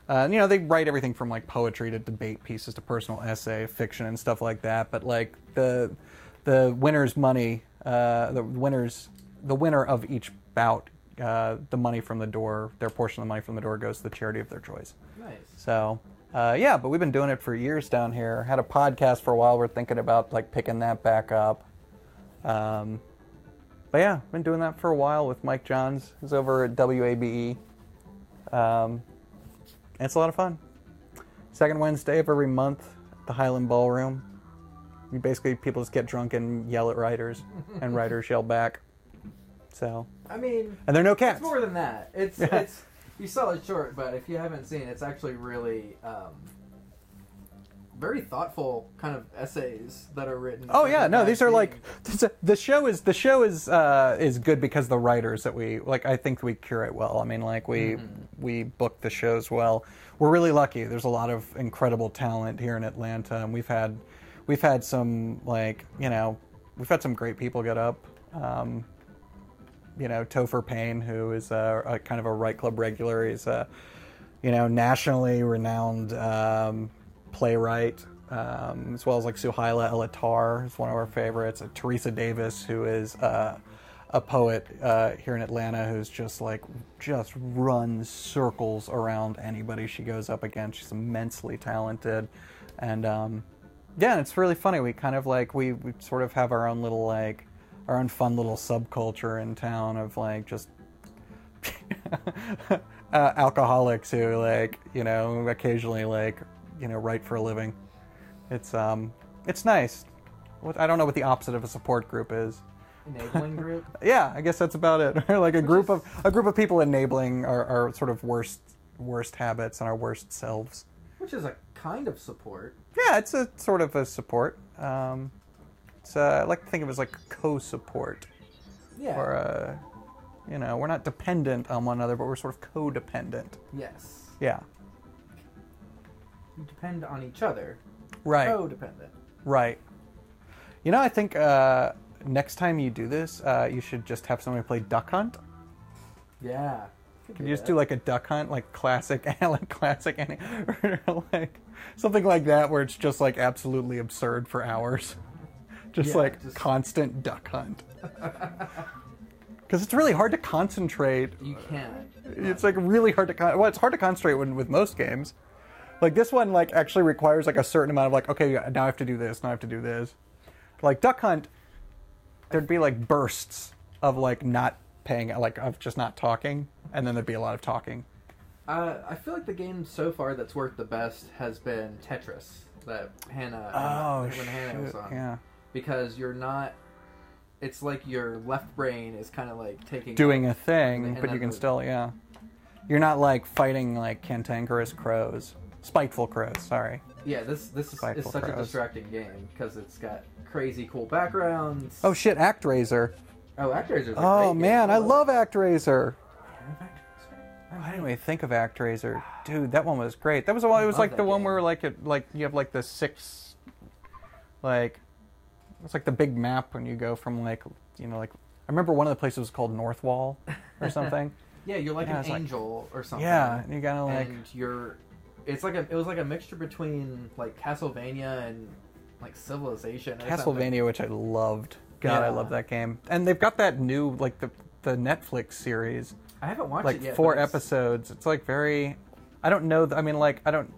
They write everything from like poetry to debate pieces to personal essay, fiction, and stuff like that. But like the winner's money, the winner of each bout, the money from the door, their portion of the money from the door goes to the charity of their choice. Nice. So. But we've been doing it for years down here. Had a podcast for a while. We're thinking about like picking that back up. But yeah, been doing that for a while with Mike Johns, who's over at WABE. It's a lot of fun. Second Wednesday of every month at the Highland Ballroom. People just get drunk and yell at writers, and writers yell back. So. I mean. And there are no cats. It's more than that. It's you sell it short, but if you haven't seen it, it's actually really very thoughtful kind of essays that are written. Oh yeah, no, these are like the show is good because the writers that we like. I think we curate well. I mean, like we book the shows well. We're really lucky. There's a lot of incredible talent here in Atlanta, and we've had some we've had some great people get up. Topher Payne, who is a kind of a Right Club regular. He's a nationally renowned playwright, as well as like Suhaila El-Attar is one of our favorites. Teresa Davis, who is a poet here in Atlanta, who's just runs circles around anybody she goes up against. She's immensely talented, and it's really funny. We kind of we sort of have our own little our own fun little subculture in town of just alcoholics who occasionally write for a living. It's nice. I don't know what the opposite of a support group is. Enabling group. Yeah, I guess that's about it. Like a group of people enabling our sort of worst habits and our worst selves. Which is a kind of support. Yeah, it's a sort of a support. I like to think of it as like co-support. Yeah. Or we're not dependent on one another, but we're sort of codependent. Yes. Yeah. You depend on each other. Right. Codependent. Right. I think next time you do this, you should just have somebody play Duck Hunt. Yeah. Can you just do like a Duck Hunt, like classic, like something like that, where it's just like absolutely absurd for hours, just constant Duck Hunt. Because it's really hard to concentrate. You can't. It's like really hard to it's hard to concentrate with most games. Like this one, like actually requires like a certain amount of like, okay, now I have to do this, now I have to do this. Like Duck Hunt, there'd be like bursts of like not paying, like of just not talking, and then there'd be a lot of talking. I feel like the game so far that's worked the best has been Tetris, that Hannah was on. Yeah. Because you're not. It's like your left brain is kind of like doing a thing, but you can still, You're not like fighting like cantankerous crows, spiteful crows. Sorry. Yeah, this is such a distracting game because it's got crazy cool backgrounds. Oh shit, ActRaiser. Oh, ActRaiser. Oh man, I love ActRaiser. I didn't even think of ActRaiser, dude. That one was great. That was the one. It was like the one where like you have like the 6, like it's like the big map when you go from like I remember one of the places was called North Wall or something. Yeah, you're like an angel or something. Yeah, and you gotta like. And it was like a mixture between like Castlevania and like Civilization. Castlevania, which I loved. God, I love that game. And they've got that new like the Netflix series. I haven't watched it yet. Like 4 episodes. It's like very. I don't know. I mean, like I don't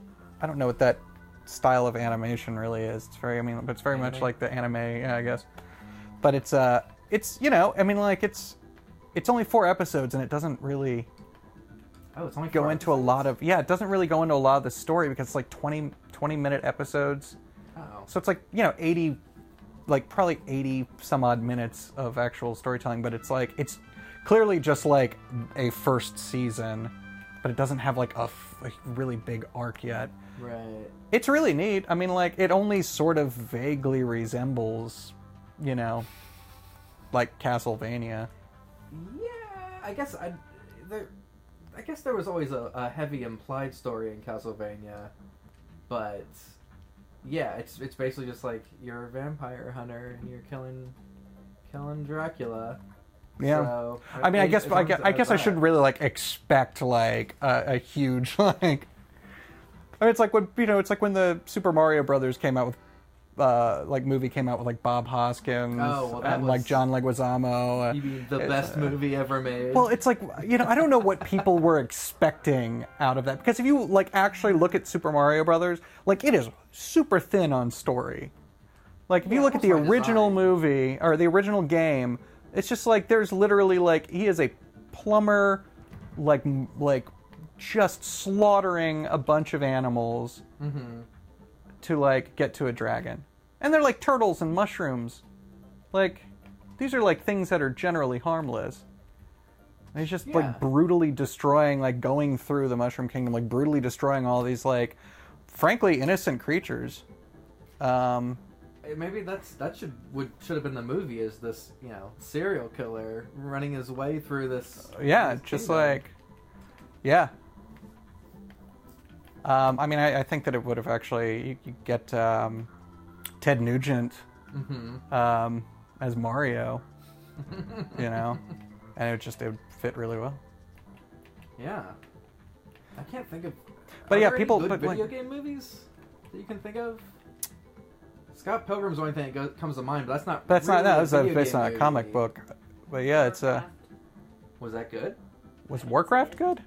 know what that style of animation really is. It's very. I mean, but it's very much like the anime, I guess. But it's I mean, like it's only 4 episodes, and it doesn't really. Oh, it's only go into a lot of it doesn't really go into a lot of the story because it's like 20-minute episodes. Oh. So it's like 80, like probably 80 some odd minutes of actual storytelling, but it's like it's clearly just like a first season, but it doesn't have like a really big arc yet. Right. It's really neat. I mean, like it only sort of vaguely resembles, like Castlevania. Yeah, I guess there was always a heavy implied story in Castlevania, but yeah, it's basically just like you're a vampire hunter and you're killing Dracula. Yeah, so, I mean, I guess I shouldn't really like expect like a huge like. I mean, it's like when the Super Mario Brothers came out with. Movie came out with like Bob Hoskins and like John Leguizamo. You mean the best movie ever made? Well, it's like I don't know what people were expecting out of that, because if you like actually look at Super Mario Brothers, like it is super thin on story. Like if you look at the original movie or the original game, it's just like there's literally like he is a plumber, like just slaughtering a bunch of animals. Mm-hmm. To like get to a dragon, and they're like turtles and mushrooms, like these are like things that are generally harmless. And he's just like brutally destroying, like going through the Mushroom Kingdom, like brutally destroying all these like frankly innocent creatures. Maybe that should have been the movie, is this serial killer running his way through this. Yeah, this just kingdom. like yeah. I mean, I think that it would have actually you get Ted Nugent as Mario, and it would fit really well. Yeah, I can't think of. But are there any video game movies that you can think of. Scott Pilgrim's the only thing that comes to mind, but that's not. That's really not. That was based on a comic book. But yeah, it's Was that good? Was Warcraft good?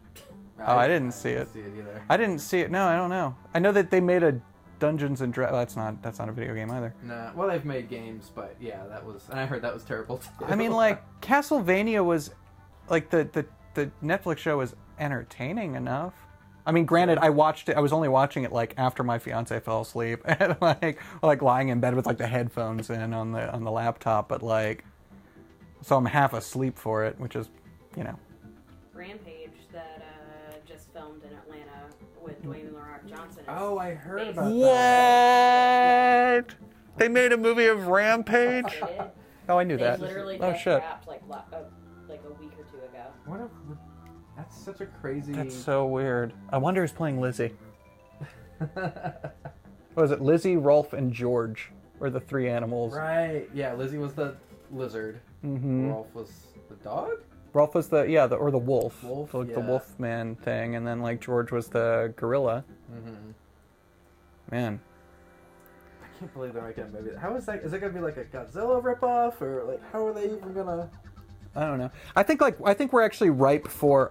I didn't see it. Either. I didn't see it. No, I don't know. I know that they made a Dungeons and Dragons. That's not a video game either. Nah. Well, they've made games, but yeah, that was. And I heard that was terrible too. I mean, like Castlevania was, like the Netflix show was entertaining enough. I mean, granted, I watched it. I was only watching it like after my fiance fell asleep, and like lying in bed with like the headphones in on the laptop. But like, so I'm half asleep for it, which is, you know. Rampage that just filmed in Atlanta with Dwayne and The Rock Johnson. Oh, I heard about What? They made a movie of Rampage? They did. Oh, I knew They that. literally Oh just shit. wrapped like a week or two ago. That's such a crazy. That's so weird. I wonder who's playing Lizzie. What was it? Lizzie, Rolf, and George were the three animals. Right. Yeah, Lizzie was the lizard. Mm-hmm. Rolf was the dog? Rolf was the wolf. Wolf, Like yeah. the wolf man thing, and then like George was the gorilla. Mm-hmm. Man. I can't believe they're making a movie. How is that? Is it gonna be like a Godzilla ripoff, or like how are they even gonna? I don't know. I think we're actually ripe for.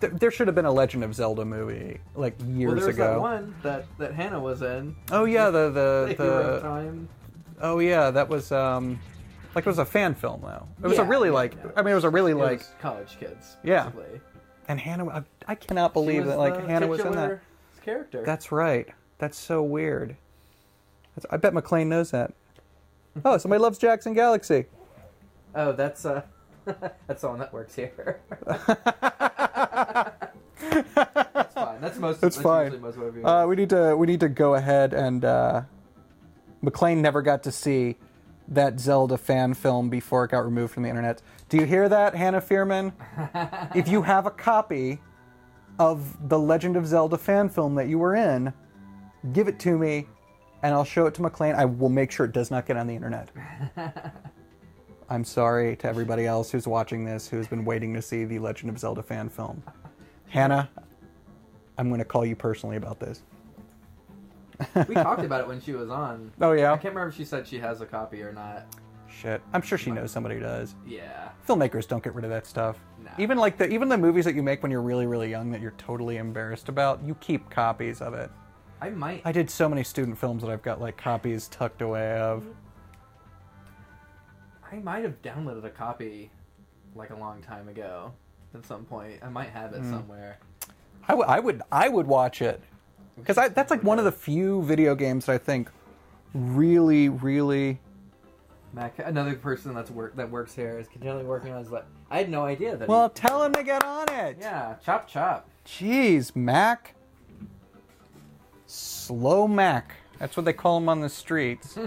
There should have been a Legend of Zelda movie like years Well, there's ago. that one that Hannah was in. Oh yeah, Hero the Time. oh yeah, that was like it was a fan film though. It was Yeah, a really yeah, like yeah. I mean it was a really It like was college kids. Yeah. Basically. and Hannah I cannot believe She was that like the Hannah was in that. titular character. That's right. That's so weird. I bet McLean knows that. Oh, somebody loves Jackson Galaxy. Oh, that's that's someone that works here. That's fine. That's fine. usually most of our viewers. We need to go ahead and McLean never got to see that Zelda fan film before it got removed from the internet. Do you hear that, Hannah Fearman? If you have a copy of the Legend of Zelda fan film that you were in, give it to me, and I'll show it to McLean. I will make sure it does not get on the internet. I'm sorry to everybody else who's watching this, who's been waiting to see the Legend of Zelda fan film. Hannah, I'm going to call you personally about this. We talked about it when she was on. Oh, yeah? I can't remember if she said she has a copy or not. Shit. I'm sure she knows somebody who does. Yeah. Filmmakers don't get rid of that stuff. No. Even the movies that you make when you're really, really young that you're totally embarrassed about, you keep copies of it. I did so many student films that I've got like copies tucked away of. I might have downloaded a copy like a long time ago at some point. I might have it somewhere. I would watch it. Because that's like one of the few video games that I think really, really... Mac, another person that works here is continually working on his I had no idea that Well, tell him to get on it. Yeah, chop chop. Jeez, Mac. Slow Mac. That's what they call him on the streets.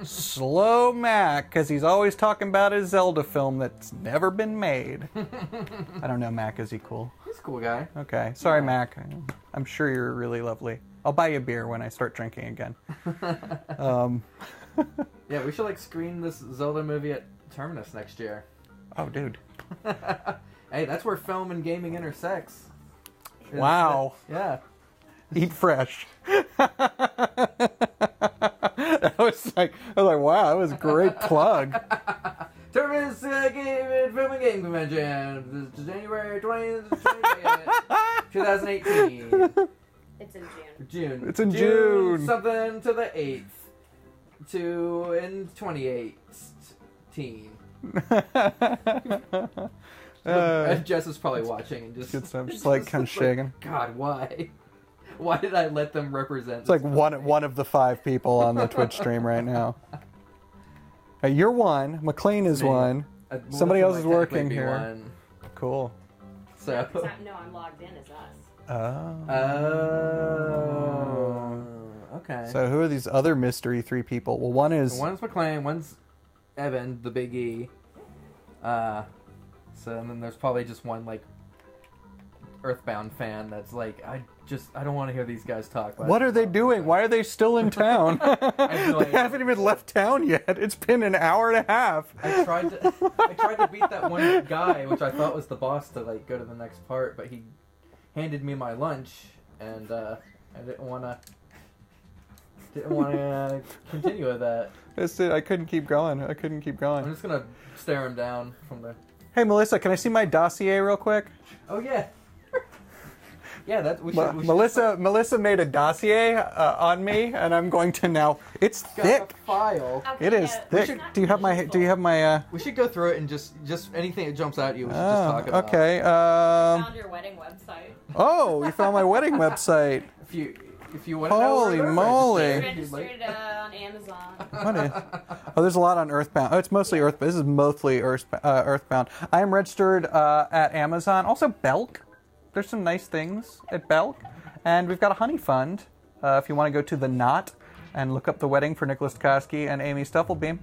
Slow Mac, because he's always talking about his Zelda film that's never been made. I don't know, Mac, is he cool? He's a cool guy. Okay, sorry, Mac. I'm sure you're really lovely. I'll buy you a beer when I start drinking again. Yeah, we should like screen this Zelda movie at Terminus next year. Oh, dude. Hey, that's where film and gaming intersects. Wow. Yeah. Eat fresh. I was like, wow, that was a great plug. Terminus Film and Game Convention, this is January 20th, 2018. It's in June. June. It's in June. Something to the 8th. In 2018. Jess is probably watching and just like kind of shaking. God, why? Why did I let them represent? It's like one of the 5 people on the Twitch stream right now. You're one. McLean is one. Somebody else is working here. One. Cool. No, I'm logged in as us. Oh. Okay. So who are these other mystery 3 people? Well, one's McLean, one's Evan, the Big E. So and then there's probably just one like Earthbound fan that's like, I don't want to hear these guys talk. What are they doing? Why are they still in town? They haven't even left town yet. It's been an hour and a half. I tried to beat that one guy, which I thought was the boss, to like go to the next part, but he handed me my lunch, and I didn't want to continue with that. That's it. I couldn't keep going. I'm just gonna stare him down from the. Hey, Melissa, can I see my dossier real quick? Oh yeah. Yeah, we should Melissa made a dossier on me, and I'm going to now. It's thick. A file. It is thick. Do you have my? We should go through it and just anything that jumps out at you. We should just talk about. Okay. Found your wedding website. Oh, you found my wedding website. If you want to know Holy moly! Registered on Amazon. Oh, there's a lot on Earthbound. Oh, it's mostly Earthbound. This is mostly Earthbound. I am registered at Amazon. Also, Belk. There's some nice things at Belk. And we've got a honey fund. If you want to go to The Knot and look up the wedding for Nicholas Tecosky and Amy Stufflebeam.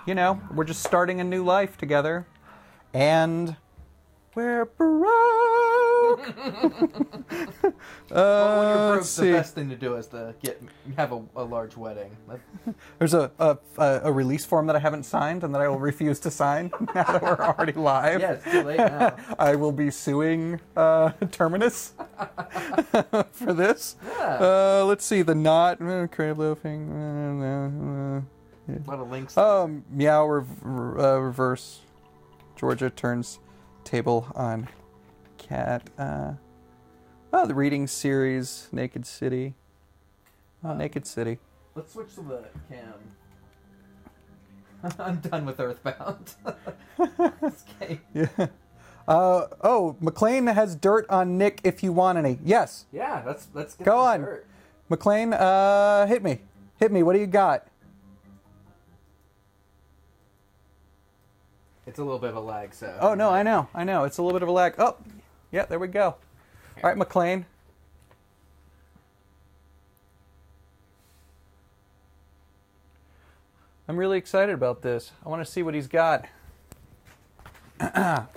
You know, we're just starting a new life together. And we're broke. Well, when you're broke, the best thing to do is to have a large wedding. There's a release form that I haven't signed and that I will refuse to sign now that we're already live. Yeah, it's too late now. I will be suing Terminus for this. Yeah. Let's see, The Knot, crab loafing. A lot of links. Meow reverse. Georgia turns table on cat. The reading series, Naked City. Naked City. Let's switch to the cam. I'm done with Earthbound. Okay. Yeah. McLean has dirt on Nick if you want any. Yes. Yeah, let's get Go some on. dirt. McLean, hit me. Hit me. What do you got? It's a little bit of a lag, so. Oh, no, I know. It's a little bit of a lag. Oh, yeah, there we go. All right, McLean. I'm really excited about this. I want to see what he's got. Talk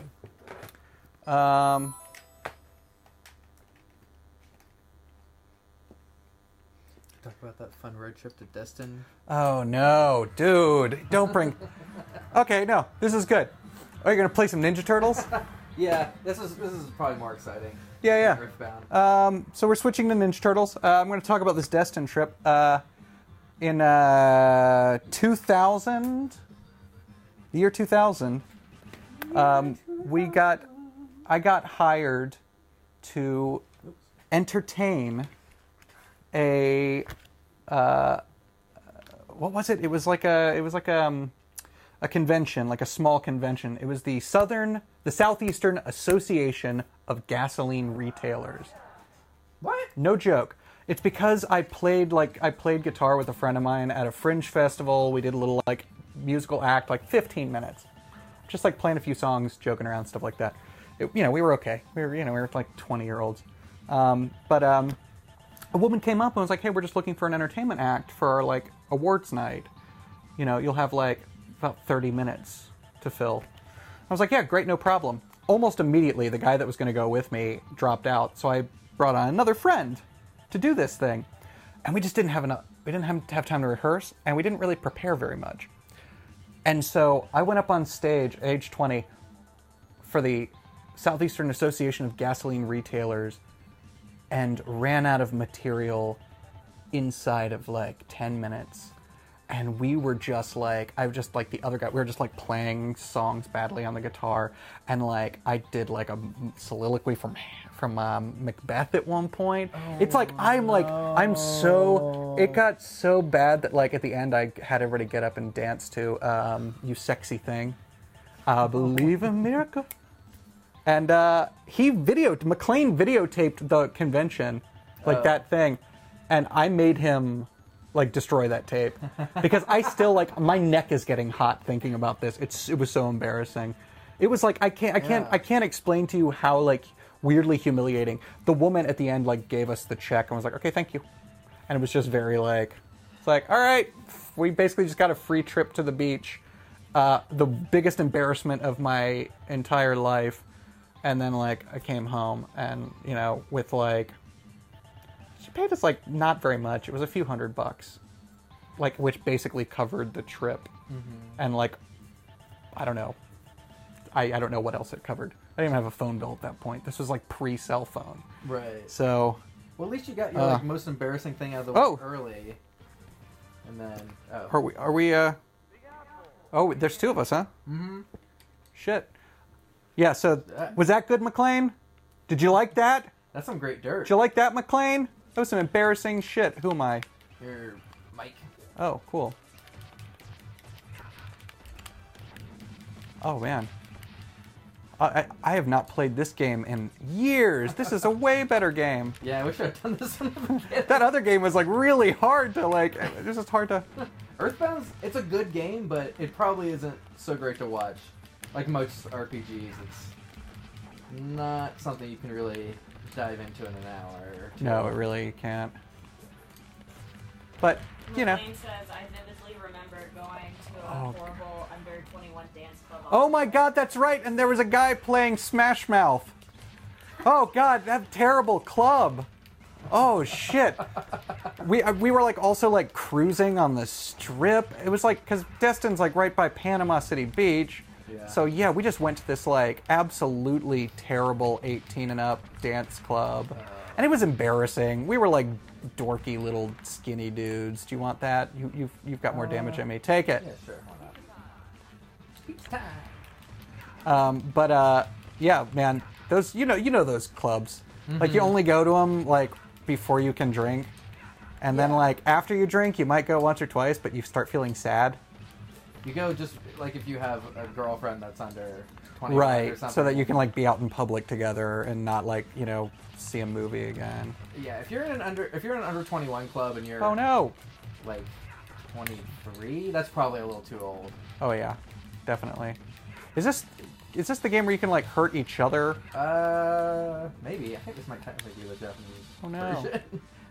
about that fun road trip to Destin. Oh, no, dude. Don't bring... Okay, no, this is good. Are you going to play some Ninja Turtles? Yeah, this is probably more exciting. Yeah. Earthbound. So we're switching to Ninja Turtles. I'm going to talk about this Destin trip. In 2000, the year 2000, I got hired to entertain a what was it? It was like a convention, like a small convention. It was the Southeastern Association of Gasoline Retailers. What? No joke. It's because I played guitar with a friend of mine at a fringe festival. We did a little musical act, 15 minutes, just playing a few songs, joking around, stuff like that. We were okay. We were like 20-year-olds. But a woman came up and was like, "Hey, we're just looking for an entertainment act for our awards night. You'll have about 30 minutes to fill." I was like, "Yeah, great, no problem." Almost immediately, the guy that was going to go with me dropped out, so I brought on another friend to do this thing, and we just didn't have enough. We didn't have time to rehearse, and we didn't really prepare very much. And so I went up on stage, age 20, for the Southeastern Association of Gasoline Retailers, and ran out of material inside of 10 minutes. And we were just the other guy, we were just playing songs badly on the guitar. And I did a soliloquy from Macbeth at one point. It got so bad that at the end I had everybody get up and dance to You Sexy Thing. I believe in miracle. And McLean videotaped the convention, that thing. And I made him destroy that tape because I still my neck is getting hot thinking about this. It was so embarrassing. It was I can't explain to you how weirdly humiliating. The woman at the end gave us the check and was like, "Okay, thank you," and it was just very it's all right, we basically just got a free trip to the beach. The biggest embarrassment of my entire life, and then I came home and with she paid us not very much. It was a few $100, which basically covered the trip, and I don't know. I don't know what else it covered. I didn't even have a phone bill at that point. This was pre-cell phone. Right. So. Well, at least you got your most embarrassing thing out of the way early. And then. Oh. Are we? Oh, there's two of us, huh? Mm-hmm. Shit. Yeah. So was that good, McLean? Did you like that? That's some great dirt. Did you like that, McLean? That was some embarrassing shit. Who am I? You're Mike. Oh, cool. Oh, man. I have not played this game in years. This is a way better game. Yeah, I wish I'd done this one. That other game was like really hard to like. It was just hard to. Earthbound, it's a good game, but it probably isn't so great to watch. Like most RPGs, it's not something you can really dive into in an hour or two. No, it really can't. But you know. McLean says, I vividly remember going to a horrible under 21 dance club. Oh my God, that's right. And there was a guy playing Smash Mouth. Oh God, that terrible club. Oh shit. We were like also like cruising on the strip. It was like because Destin's like right by Panama City Beach. Yeah. So yeah, we just went to this like absolutely terrible 18 and up dance club, and it was embarrassing. We were like dorky little skinny dudes. Do you want that? You've got more damage than me. Take it. Yeah, sure. Why not? Yeah, man, those you know those clubs. Like you only go to them like before you can drink, and then like after you drink, you might go once or twice, but you start feeling sad. You go just like if you have a girlfriend that's under 21 or Right, something. so that you can like be out in public together and not like see a movie again. Yeah, if you're in an under 21 club and you're Oh no. like 23, that's probably a little too old. Oh yeah, definitely. Is this the game where you can like hurt each other? Maybe. I think this might technically be the Japanese Oh, no. version.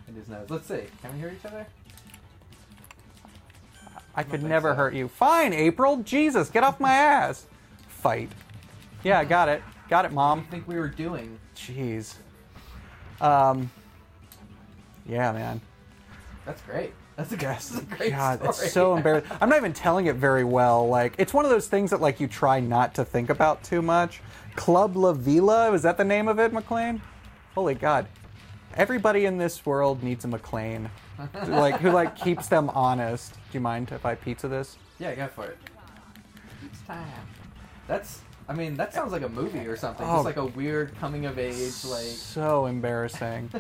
I just know. Let's see. Can we hear each other? I could think never so. hurt you. Fine, April. Jesus, get off my ass. Fight. Yeah, got it. Got it, What do Mom. you think we were doing? Jeez. Yeah, man. That's great. That's a great God, story. it's so embarrassing. I'm not even telling it very well. Like, it's one of those things that like you try not to think about too much. Club La Vila, is that the name of it, McLean? Holy God. Everybody in this world needs a McLean. Who like keeps them honest. Do you mind if I pizza this? Yeah, go for it. It's time. That sounds like a movie or something. Oh. Just like a weird coming of age, like So embarrassing.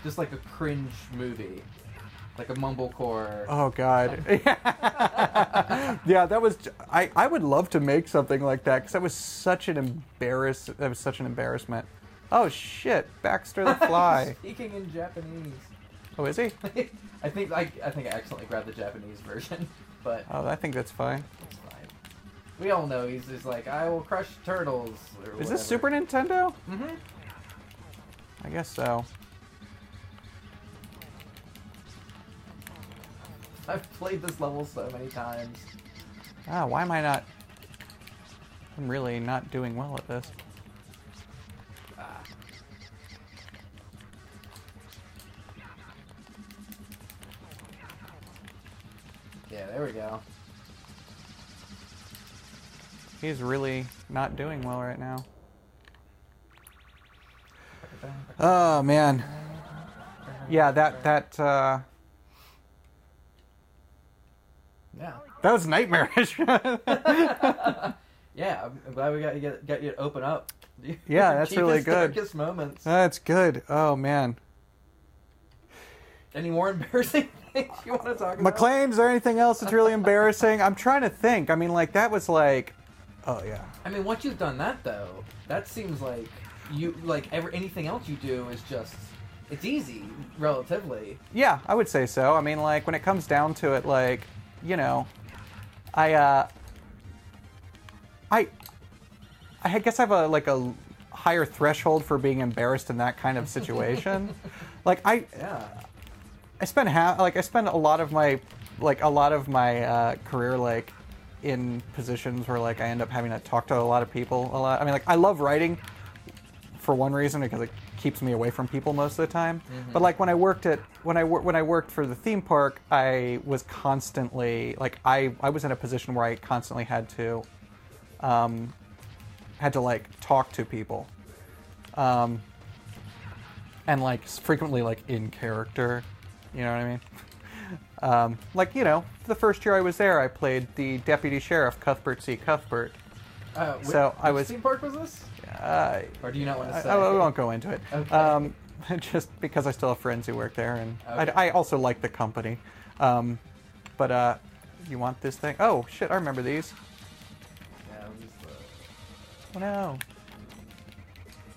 just like a cringe movie. Like a mumblecore. Oh God. Yeah, that was. I would love to make something like that because that was such an embarrassment. Oh shit, Baxter the Fly. Speaking in Japanese. Oh, is he? I think I accidentally grabbed the Japanese version, but Oh, I think that's fine. it's fine. We all know he's just like, I will crush turtles. Or Is this whatever. Super Nintendo? Mm-hmm. I guess so. I've played this level so many times. Ah, why am I not? I'm really not doing well at this. Yeah, there we go. He's really not doing well right now. Oh man. Yeah, that Yeah. that was nightmarish. Yeah, I'm glad we got you to open up. Yeah, that's really Cheapest, good. Darkest moments. That's good. Oh man. Any more embarrassing things you want to talk about? McLean, is there anything else that's really embarrassing? I'm trying to think. I mean, like that was like, oh yeah. I mean, once you've done that though, that seems like anything else you do is just it's easy relatively. Yeah, I would say so. I mean, like when it comes down to it, like I guess I have a higher threshold for being embarrassed in that kind of situation. I spend a lot of my career like in positions where like I end up having to talk to a lot of people a lot. I mean, like I love writing for one reason because it keeps me away from people most of the time. Mm-hmm. But like when I worked for the theme park, I was constantly like I was in a position where I constantly had to like talk to people, and like frequently like in character, you know what I mean? The first year I was there, I played the deputy sheriff, Cuthbert C. Cuthbert. Which theme park was this? Or do you not want to say? I won't go into it. Okay. just because I still have friends who work there, and Okay. I also like the company. But you want this thing? Oh shit! I remember these. Yeah, it was Oh no.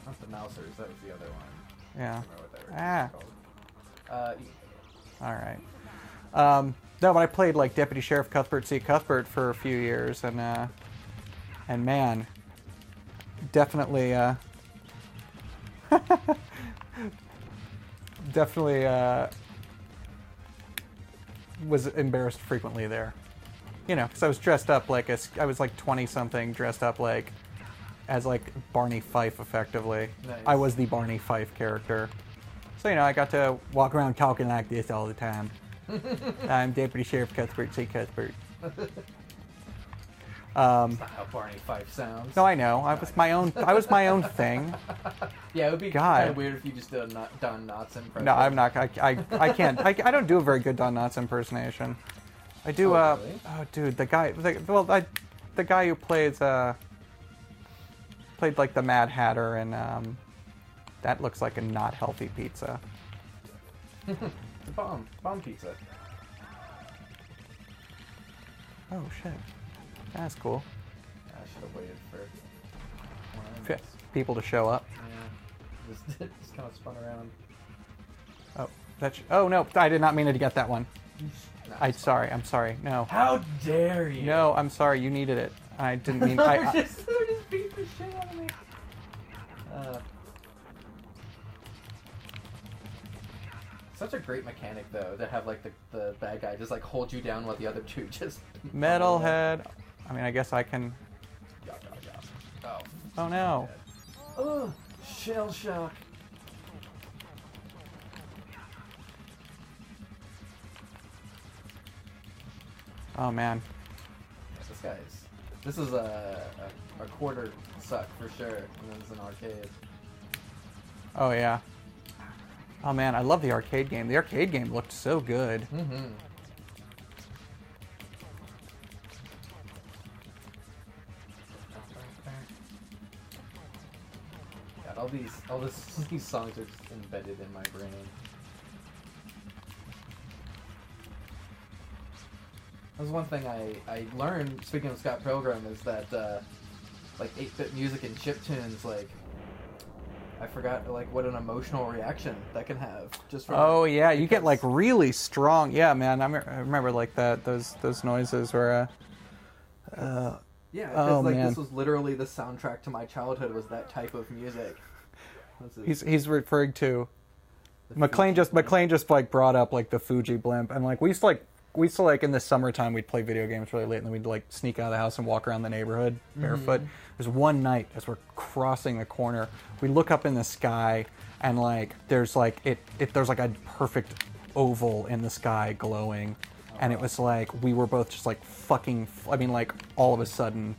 not the Mousers. That was the other one. I Yeah. don't remember what they were Ah. called. All right. No, but I played like Deputy Sheriff Cuthbert C. Cuthbert for a few years, and man, definitely, definitely was embarrassed frequently there. You know, because I was dressed up like I was like 20-something, dressed up like as like Barney Fife, effectively. Nice. I was the Barney Fife character. So, you know, I got to walk around talking like this all the time. I'm Deputy Sheriff Cuthbert C. Cuthbert. That's not how Barney Fife sounds. No, I know. I was my own thing. Yeah, it would be God. kind of weird if you just did a Don Knotts impression. No, I'm not. I can't. I don't do a very good Don Knotts impersonation. I do. Oh, really? Oh, dude, the guy. The guy who plays played like the Mad Hatter, and that looks like a not healthy pizza. It's a bomb pizza. Oh shit, that's cool. I should have waited for one of F- those. People to show up. Yeah, just kind of spun around. Oh, oh no, I did not mean to get that one. No, I'm sorry. No. How dare you? No, I'm sorry. You needed it. I didn't mean. they're just beating the shit out of me. Such a great mechanic, though, to have like the bad guy just like hold you down while the other two just Metalhead. I mean, I guess I can. Oh. Oh no. Oh, shell shock. Oh man. This is a quarter suck for sure, and then it's an arcade. Oh yeah. Oh man, I love the arcade game. The arcade game looked so good. Mm-hmm. God, these songs are just embedded in my brain. That was one thing I learned, speaking of Scott Pilgrim, is that like 8-bit music and chiptunes, like I forgot like what an emotional reaction that can have just from. Oh yeah, you get like really strong. Yeah, man, I remember like that. Those noises were. Yeah, because oh, like man. this was literally the soundtrack to my childhood. Was that type of music? He's referring to. McLean just like brought up like the Fuji blimp, and like we used to like in the summertime we'd play video games really late, and then we'd like sneak out of the house and walk around the neighborhood barefoot. There's one night as we're crossing the corner, we look up in the sky, and like there's like there's like a perfect oval in the sky glowing, and it was like we were both just like fucking. I mean, like all of a sudden,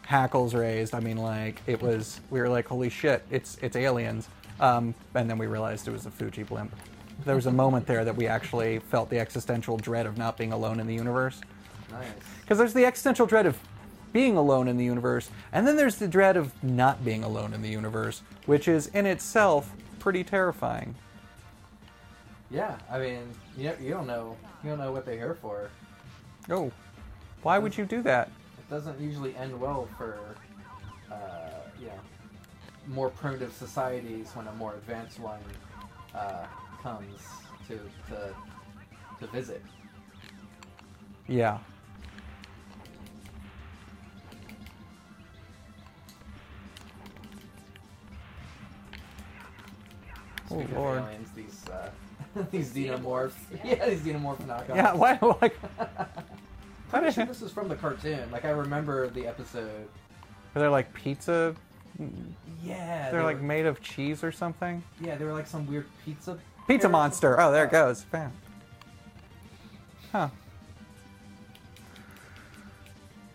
hackles raised. I mean, like we were like, holy shit, it's aliens. And then we realized it was a Fuji blimp. There was a moment there that we actually felt the existential dread of not being alone in the universe. Nice. Because there's the existential dread of being alone in the universe, and then there's the dread of not being alone in the universe, which is in itself pretty terrifying. Yeah, I mean, you don't know what they're here for. Oh, why would you do that? It doesn't usually end well for, more primitive societies when a more advanced one comes to visit. Yeah. Speaking Oh, Lord. of aliens, these xenomorphs. Yeah, these xenomorph knockoffs. Yeah, why, like... Pretty sure this is from the cartoon. Like, I remember the episode. Are they like pizza? Yeah. They're like made of cheese or something? Yeah, they were like some weird pizza. Pizza monster. Oh, there it goes. Bam. Huh.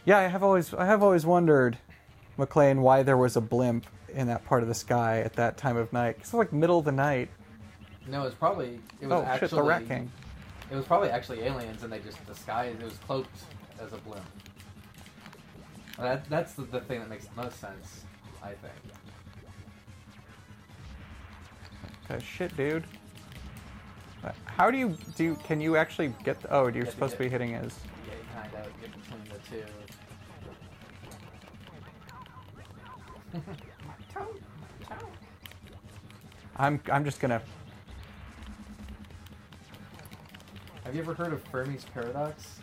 Yeah, I have always wondered, McLean, why there was a blimp in that part of the sky at that time of night. It's like middle of the night. No, it was Oh actually. shit, the Rat King. It was probably actually aliens, and they just disguised. It was cloaked as a blimp. That's the thing that makes the most sense, I think. the shit, dude. How do you can you actually get? Oh, you're supposed to be hitting his. Yeah, you kind of get between the two. I'm just gonna. Have you ever heard of Fermi's paradox?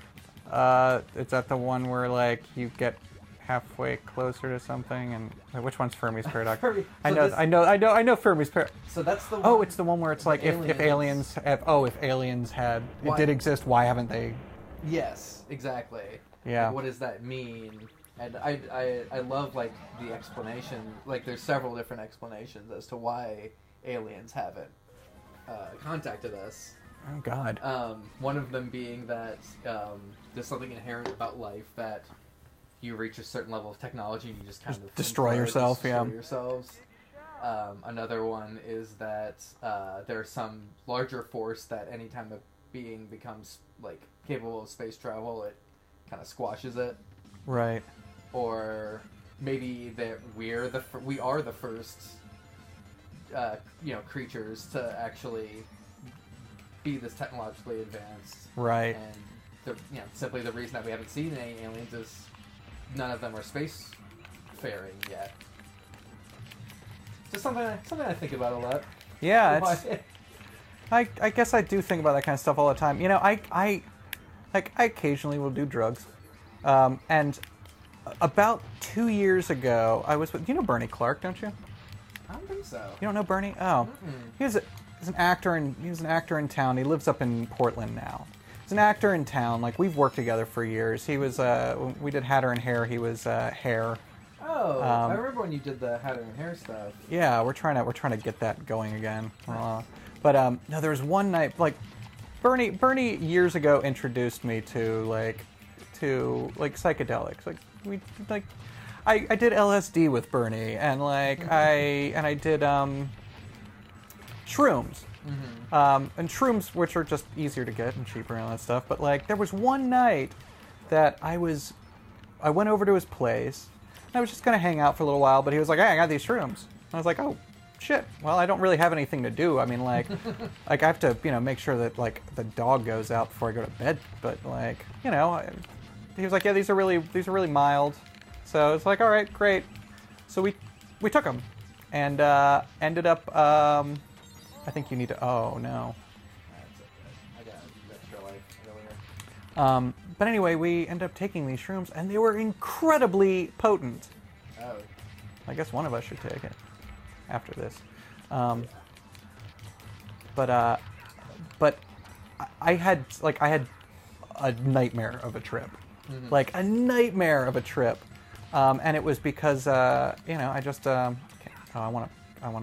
Is that the one where like you get halfway closer to something, and which one's Fermi's paradox? I know Fermi's paradox. So that's the one. Oh, it's the one where it's like if aliens had it did exist, why haven't they? Yes, exactly. Yeah. Like, what does that mean? And I love like the explanation. Like there's several different explanations as to why aliens haven't contacted us. Oh God. One of them being that there's something inherent about life that you reach a certain level of technology and you just kind of destroy yourself. Destroy yourselves. Another one is that there's some larger force that anytime a being becomes like capable of space travel, it kind of squashes it. Right. Or maybe that we are the first creatures to actually be this technologically advanced. Right. And simply the reason that we haven't seen any aliens is none of them are space-faring yet. Just something I think about a lot. Yeah, I guess I do think about that kind of stuff all the time. You know, I occasionally will do drugs, and about 2 years ago, I was with, you know Bernie Clark, don't you? I don't think so. You don't know Bernie? Oh, he's an actor in town. He lives up in Portland now. He's an actor in town. Like we've worked together for years. He was we did Hatter and Hair. He was Hair. Oh, I remember when you did the Hatter and Hair stuff. Yeah, we're trying to get that going again. But no, there was one night like Bernie years ago introduced me to psychedelics. I did LSD with Bernie, and I did shrooms. Mm-hmm. And shrooms, which are just easier to get and cheaper and all that stuff. But like, there was one night that I went over to his place. And I was just gonna hang out for a little while, but he was like, "Hey, I got these shrooms." And I was like, "Oh, shit. Well, I don't really have anything to do. I mean, like, I have to, make sure that like the dog goes out before I go to bed. But like, he was like, "Yeah, these are really mild." So it's like, "All right, great." So we took them, and ended up. I think you need to. Oh no. I got extra life earlier. But anyway, we ended up taking these shrooms, and they were incredibly potent. Oh. I guess one of us should take it after this. But I had a nightmare of a trip, like a nightmare of a trip, and it was because I just I want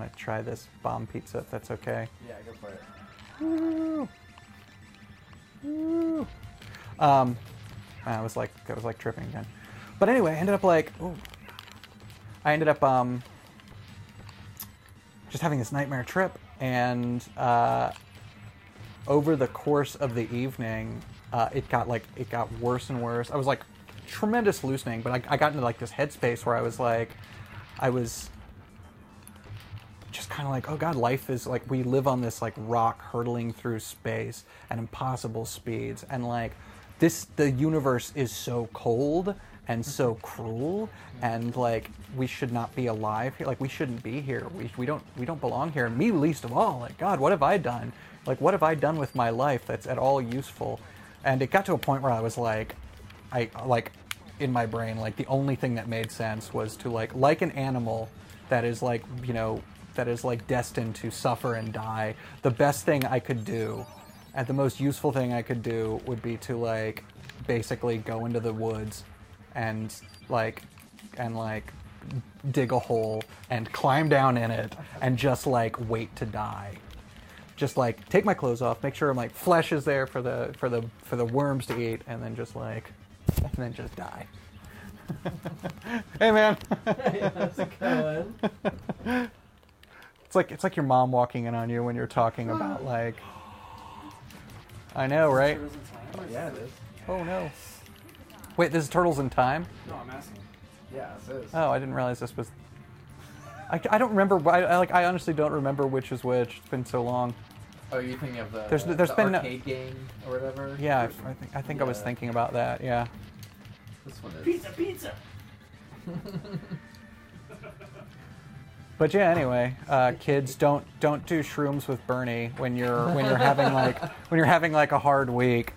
to try this bomb pizza if that's okay. Yeah, go for it. Woo. Woo. I was like tripping again. But anyway, I ended up just having this nightmare trip, and over the course of the evening, it got worse and worse. I was like tremendous loosening, but I got into like this headspace where I was just kind of like, oh God, life is like, we live on this like rock hurtling through space at impossible speeds, and like the universe is so cold and so cruel, and like we should not be alive here. Like we shouldn't be here. We don't belong here. And me least of all. Like God, what have I done? Like what have I done with my life that's at all useful? And it got to a point where I was like, in my brain, like the only thing that made sense was to like an animal that is like destined to suffer and die. The best thing I could do, and the most useful thing I could do, would be to like basically go into the woods and dig a hole and climb down in it and just like wait to die. Just like take my clothes off, make sure my flesh is there for the worms to eat, and then just die. Hey man. Hey, how's it going? It's like your mom walking in on you when you're talking about like. I know, right? Oh, yeah, it is. Oh no. Wait, this is Turtles in Time? No, I'm asking. Yeah, it is. Oh, I didn't realize this was. I don't remember. I honestly don't remember which is which. It's been so long. Oh, are you thinking of the There's the been arcade game or whatever? Yeah, I think I was thinking about that. Yeah. This one is Pizza. But yeah, anyway, kids, don't do shrooms with Bernie when you're having like a hard week.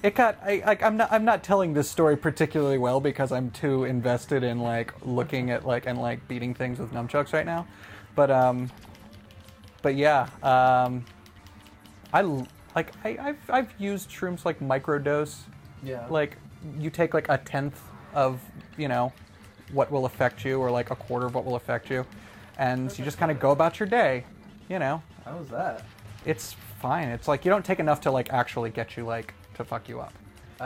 I'm not telling this story particularly well because I'm too invested in like looking at like and like beating things with nunchucks right now, but yeah, I've used shrooms like microdose. Yeah. Like you take like a tenth of what will affect you, or like a quarter of what will affect you, and you just kind of go about your day. How was that? It's fine. It's like you don't take enough to like actually get you like to fuck you up.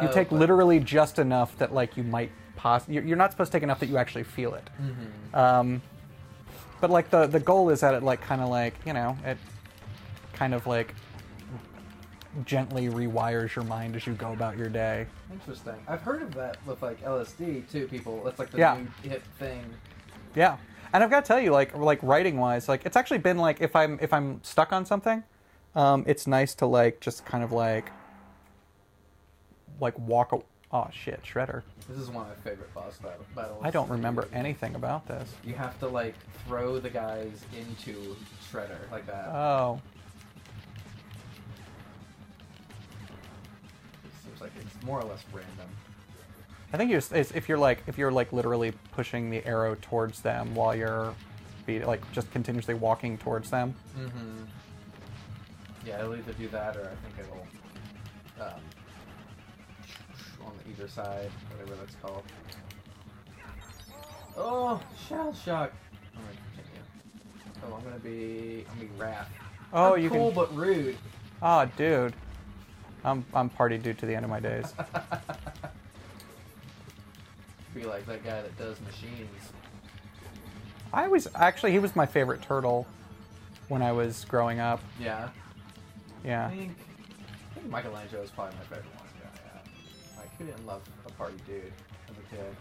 You Oh, take but- literally just enough that like you might you're not supposed to take enough that you actually feel it. But like the goal is that it like kind of like it kind of like gently rewires your mind as you go about your day. Interesting. I've heard of that with like LSD too. People, it's like the Yeah. new hip thing. Yeah, and I've got to tell you, like writing wise, like it's actually been like if I'm stuck on something, it's nice to like just kind of like walk. Oh shit, Shredder! This is one of my favorite boss battles. I don't remember anything about this. You have to like throw the guys into Shredder like that. Oh, It seems like it's more or less random. I think if you're like literally pushing the arrow towards them while you're just continuously walking towards them. Mm-hmm. Yeah, it'll either do that or I think it'll on either side, whatever that's called. Oh, shell shock. I'm gonna continue. Oh, I'm gonna be Wrath. Oh, I'm you cool can. but rude. Oh, dude, I'm party dude to the end of my days. Be like that guy that does machines. He was my favorite turtle when I was growing up. Yeah. Yeah. I think Michelangelo is probably my favorite one. Yeah. Like, who didn't love a party dude as a kid?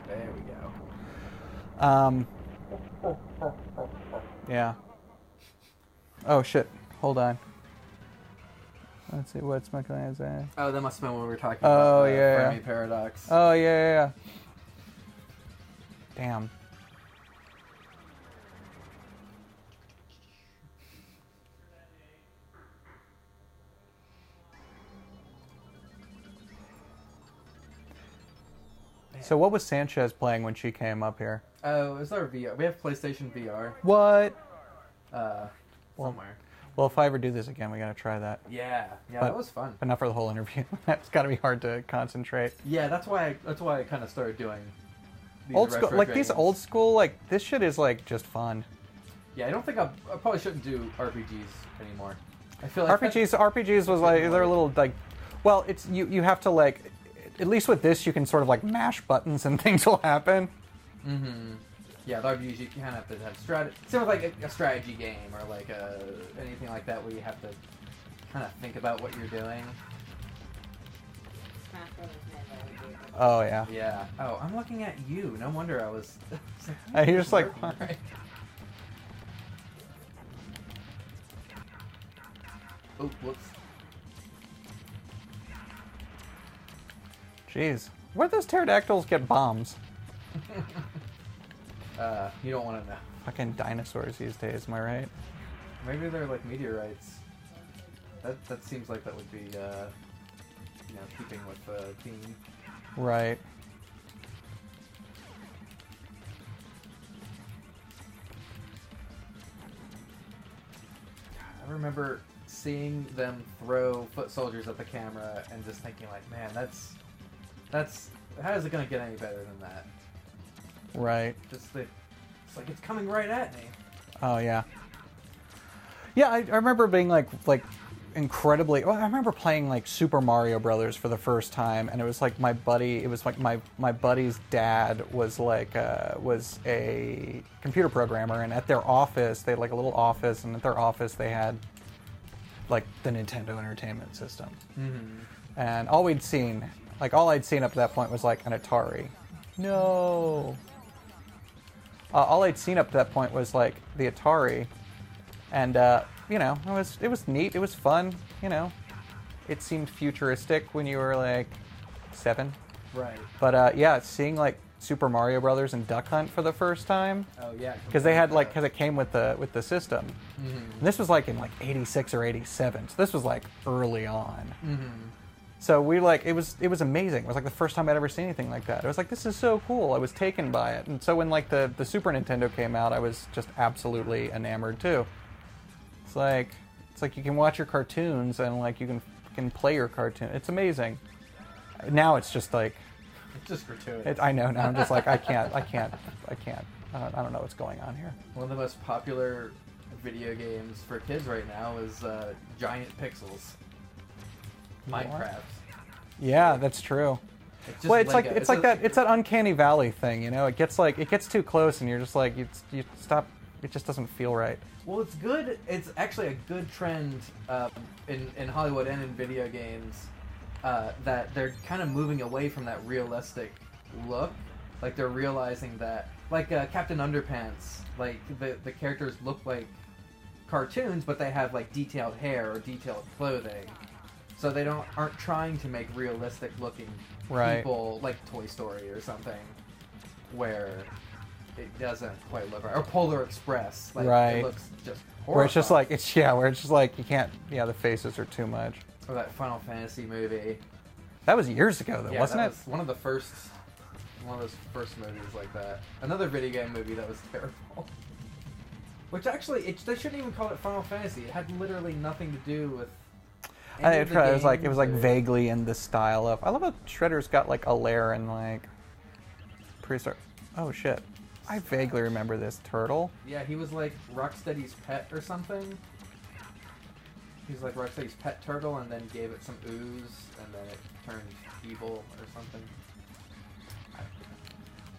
There we go. Yeah. Oh shit! Hold on. Let's see what's Michelangelo. Oh, that must have been when we were talking Oh, about the yeah, Fermi yeah. paradox. Oh yeah. Damn. So what was Sanchez playing when she came up here? Oh, is our VR? We have PlayStation VR. What? Somewhere. Well, if I ever do this again, we gotta try that. Yeah, But- that was fun. But not for the whole interview. That's gotta be hard to concentrate. Yeah, that's why I kind of started doing these Old school, retro like these games. old school, like this shit is like just fun. Yeah, I don't think I probably shouldn't do RPGs anymore. I feel like RPGs was like they're a little like, well, it's you have to like, at least with this you can sort of like mash buttons and things will happen. Mm-hmm. Yeah, the RPGs you kind of have to have strategy. Same with like a strategy game or like anything like that where you have to kind of think about what you're doing. Smash Brothers Melee. Oh yeah. Yeah. Oh, I'm looking at you. No wonder I was. You're just like, Right. Oh, whoops. jeez, where'd those pterodactyls get bombs? You don't want to know. Fucking dinosaurs these days, am I right? Maybe they're like meteorites. That seems like that would be, keeping with the theme. Right. I remember seeing them throw foot soldiers at the camera and just thinking like, man, that's how is it gonna get any better than that? Right. It's like it's coming right at me. Oh yeah. Yeah, I remember being like incredibly. Well, I remember playing like Super Mario Brothers for the first time, and it was like my buddy. It was like my buddy's dad was like was a computer programmer, and at their office they had like a little office, and at their office they had like the Nintendo Entertainment System, and all I'd seen up to that point was like an Atari. No. all I'd seen up to that point was like the Atari, and it was neat. It was fun. It seemed futuristic when you were like 7. Right. But seeing like Super Mario Brothers and Duck Hunt for the first time. Oh yeah. Because they had because it came with the system. Mm-hmm. And this was like in like 86 or 87. So this was like early on. Mm-hmm. So we it was amazing. It was like the first time I'd ever seen anything like that. I was like, this is so cool. I was taken by it. And so when like the Super Nintendo came out, I was just absolutely enamored too. It's like you can watch your cartoons and like you can play your cartoon. It's amazing. Now it's just like it's just gratuitous. I know. Now I'm just like I can't. I don't know what's going on here. One of the most popular video games for kids right now is Giant Pixels. Minecraft. Yeah, that's true. It's it's that uncanny valley thing, It gets too close, and you're just like you stop. It just doesn't feel right. Well, it's good. It's actually a good trend in Hollywood and in video games that they're kind of moving away from that realistic look. Like they're realizing that, like Captain Underpants, like the characters look like cartoons, but they have like detailed hair or detailed clothing. So they aren't trying to make realistic looking people like Toy Story or something, where it doesn't quite look right. Or Polar Express, like it looks just horrifying. Where it's just like you can't. Yeah, the faces are too much. Or that Final Fantasy movie. That was years ago, though, wasn't it? Was one of those first movies like that. Another video game movie that was terrible. Which actually, they shouldn't even call it Final Fantasy. It had literally nothing to do with. It was like vaguely in the style of. I love how Shredder's got like a lair and like prehistoric. Oh shit! I vaguely remember this turtle. Yeah, he was like Rocksteady's pet or something. He's like Rocksteady's pet turtle, and then gave it some ooze, and then it turned evil or something.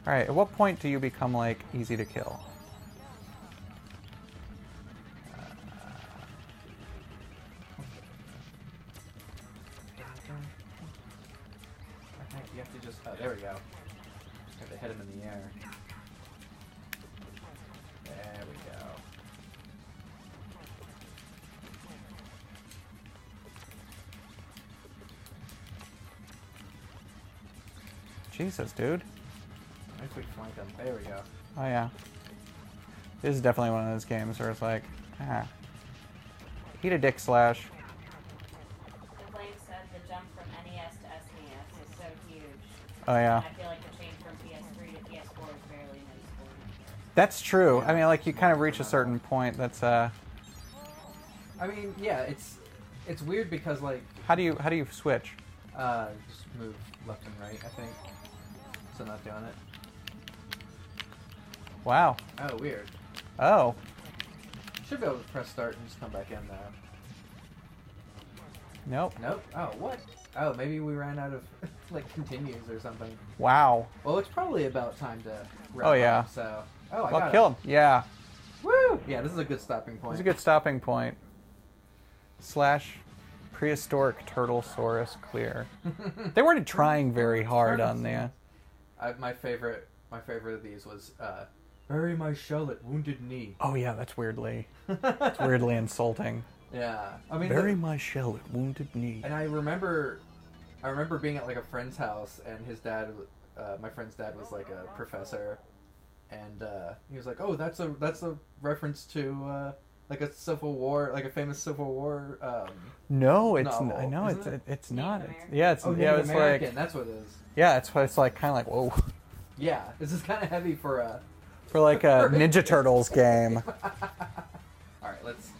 All right. At what point do you become like easy to kill? You have to just. Oh, there we go. You have to hit him in the air. There we go. Jesus, dude. Nice we flank him. There we go. Oh yeah. This is definitely one of those games where it's like, eat a dick slash. The Blake said the jump from NES to SNES is so huge. Oh yeah. I feel like the change from PS3 to PS4 is barely noticeable. That's true. I mean, like you kind of reach a certain point. That's I mean, yeah, it's weird because like. How do you switch? Just move left and right, I think. So not doing it. Wow. Oh, weird. Oh. Should be able to press start and just come back in though. Nope. Nope. Oh, what? Oh, maybe we ran out of like continues or something. Wow. Well, it's probably about time to wrap up, so. Oh, I well, got kill it. him. Yeah. Woo! Yeah, this is a good stopping point. It's a good stopping point. Slash prehistoric turtlesaurus clear. They weren't trying very hard on there. My favorite of these was bury my shell at Wounded Knee. Oh yeah, that's weirdly insulting. Yeah, I mean bury my shell at Wounded Knee. And I remember being at like a friend's house, and his dad, my friend's dad was like a professor, and he was like, "Oh, that's a reference to like a Civil War, like a famous Civil War." No, it's novel, I know it's not. It's Native it's American, like that's what it is. Yeah, it's like kind of like whoa. Yeah, this is kind of heavy for like a Ninja Turtles game. All right, let's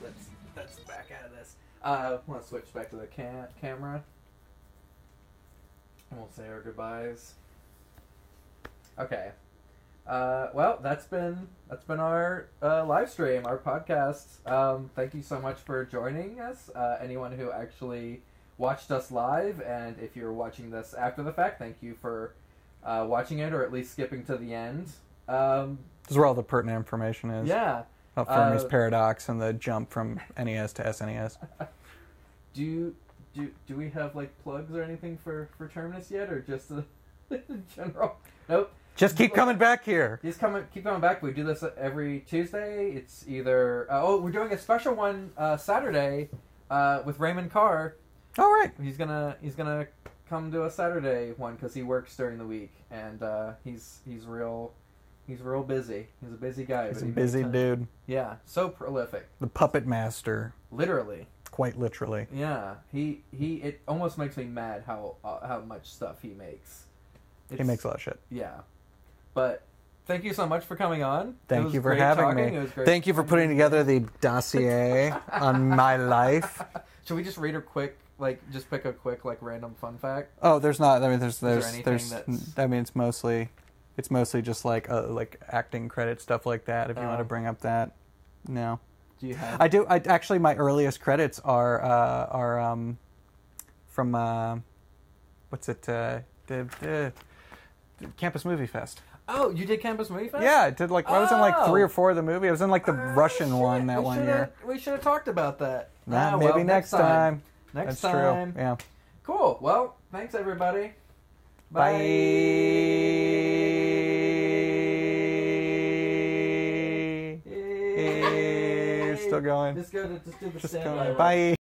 back out of this. I want to switch back to the camera, and we'll say our goodbyes. Okay. Well, that's been our live stream, our podcast. Thank you so much for joining us. Anyone who actually watched us live, and if you're watching this after the fact, thank you for watching it, or at least skipping to the end. This is where all the pertinent information is. Yeah. About Fermi's paradox and the jump from NES to SNES. Do we have like plugs or anything for Terminus yet, or just in general. Nope. Just keep coming back here. Keep coming back. We do this every Tuesday. It's either we're doing a special one Saturday with Raymond Carr. All right. He's gonna come to a Saturday one because he works during the week, and he's real busy. He's a busy guy. He's a busy dude. Yeah, so prolific. The puppet master. Literally. Quite literally. Yeah. It almost makes me mad how much stuff he makes. He makes a lot of shit. Yeah. But thank you so much for coming on. Thank you for having me. Thank you for putting together the dossier on my life. Should we just read a quick, just pick a quick, random fun fact? Oh, there's not. I mean, there's. That's... I mean, it's mostly just like acting credit stuff like that. If you want to bring up that, no. Do you have? I do. I actually, my earliest credits are from what's it? The Campus Movie Fest. Oh, you did Campus Movie Fest? Yeah, I did. I was in 3 or 4 of the movie. I was in the Russian one that one year. We should have talked about that. Maybe next time. Next That's time. True. Yeah. Cool. Well, thanks everybody. Bye. Still going. Just do the Just standby. going. Bye.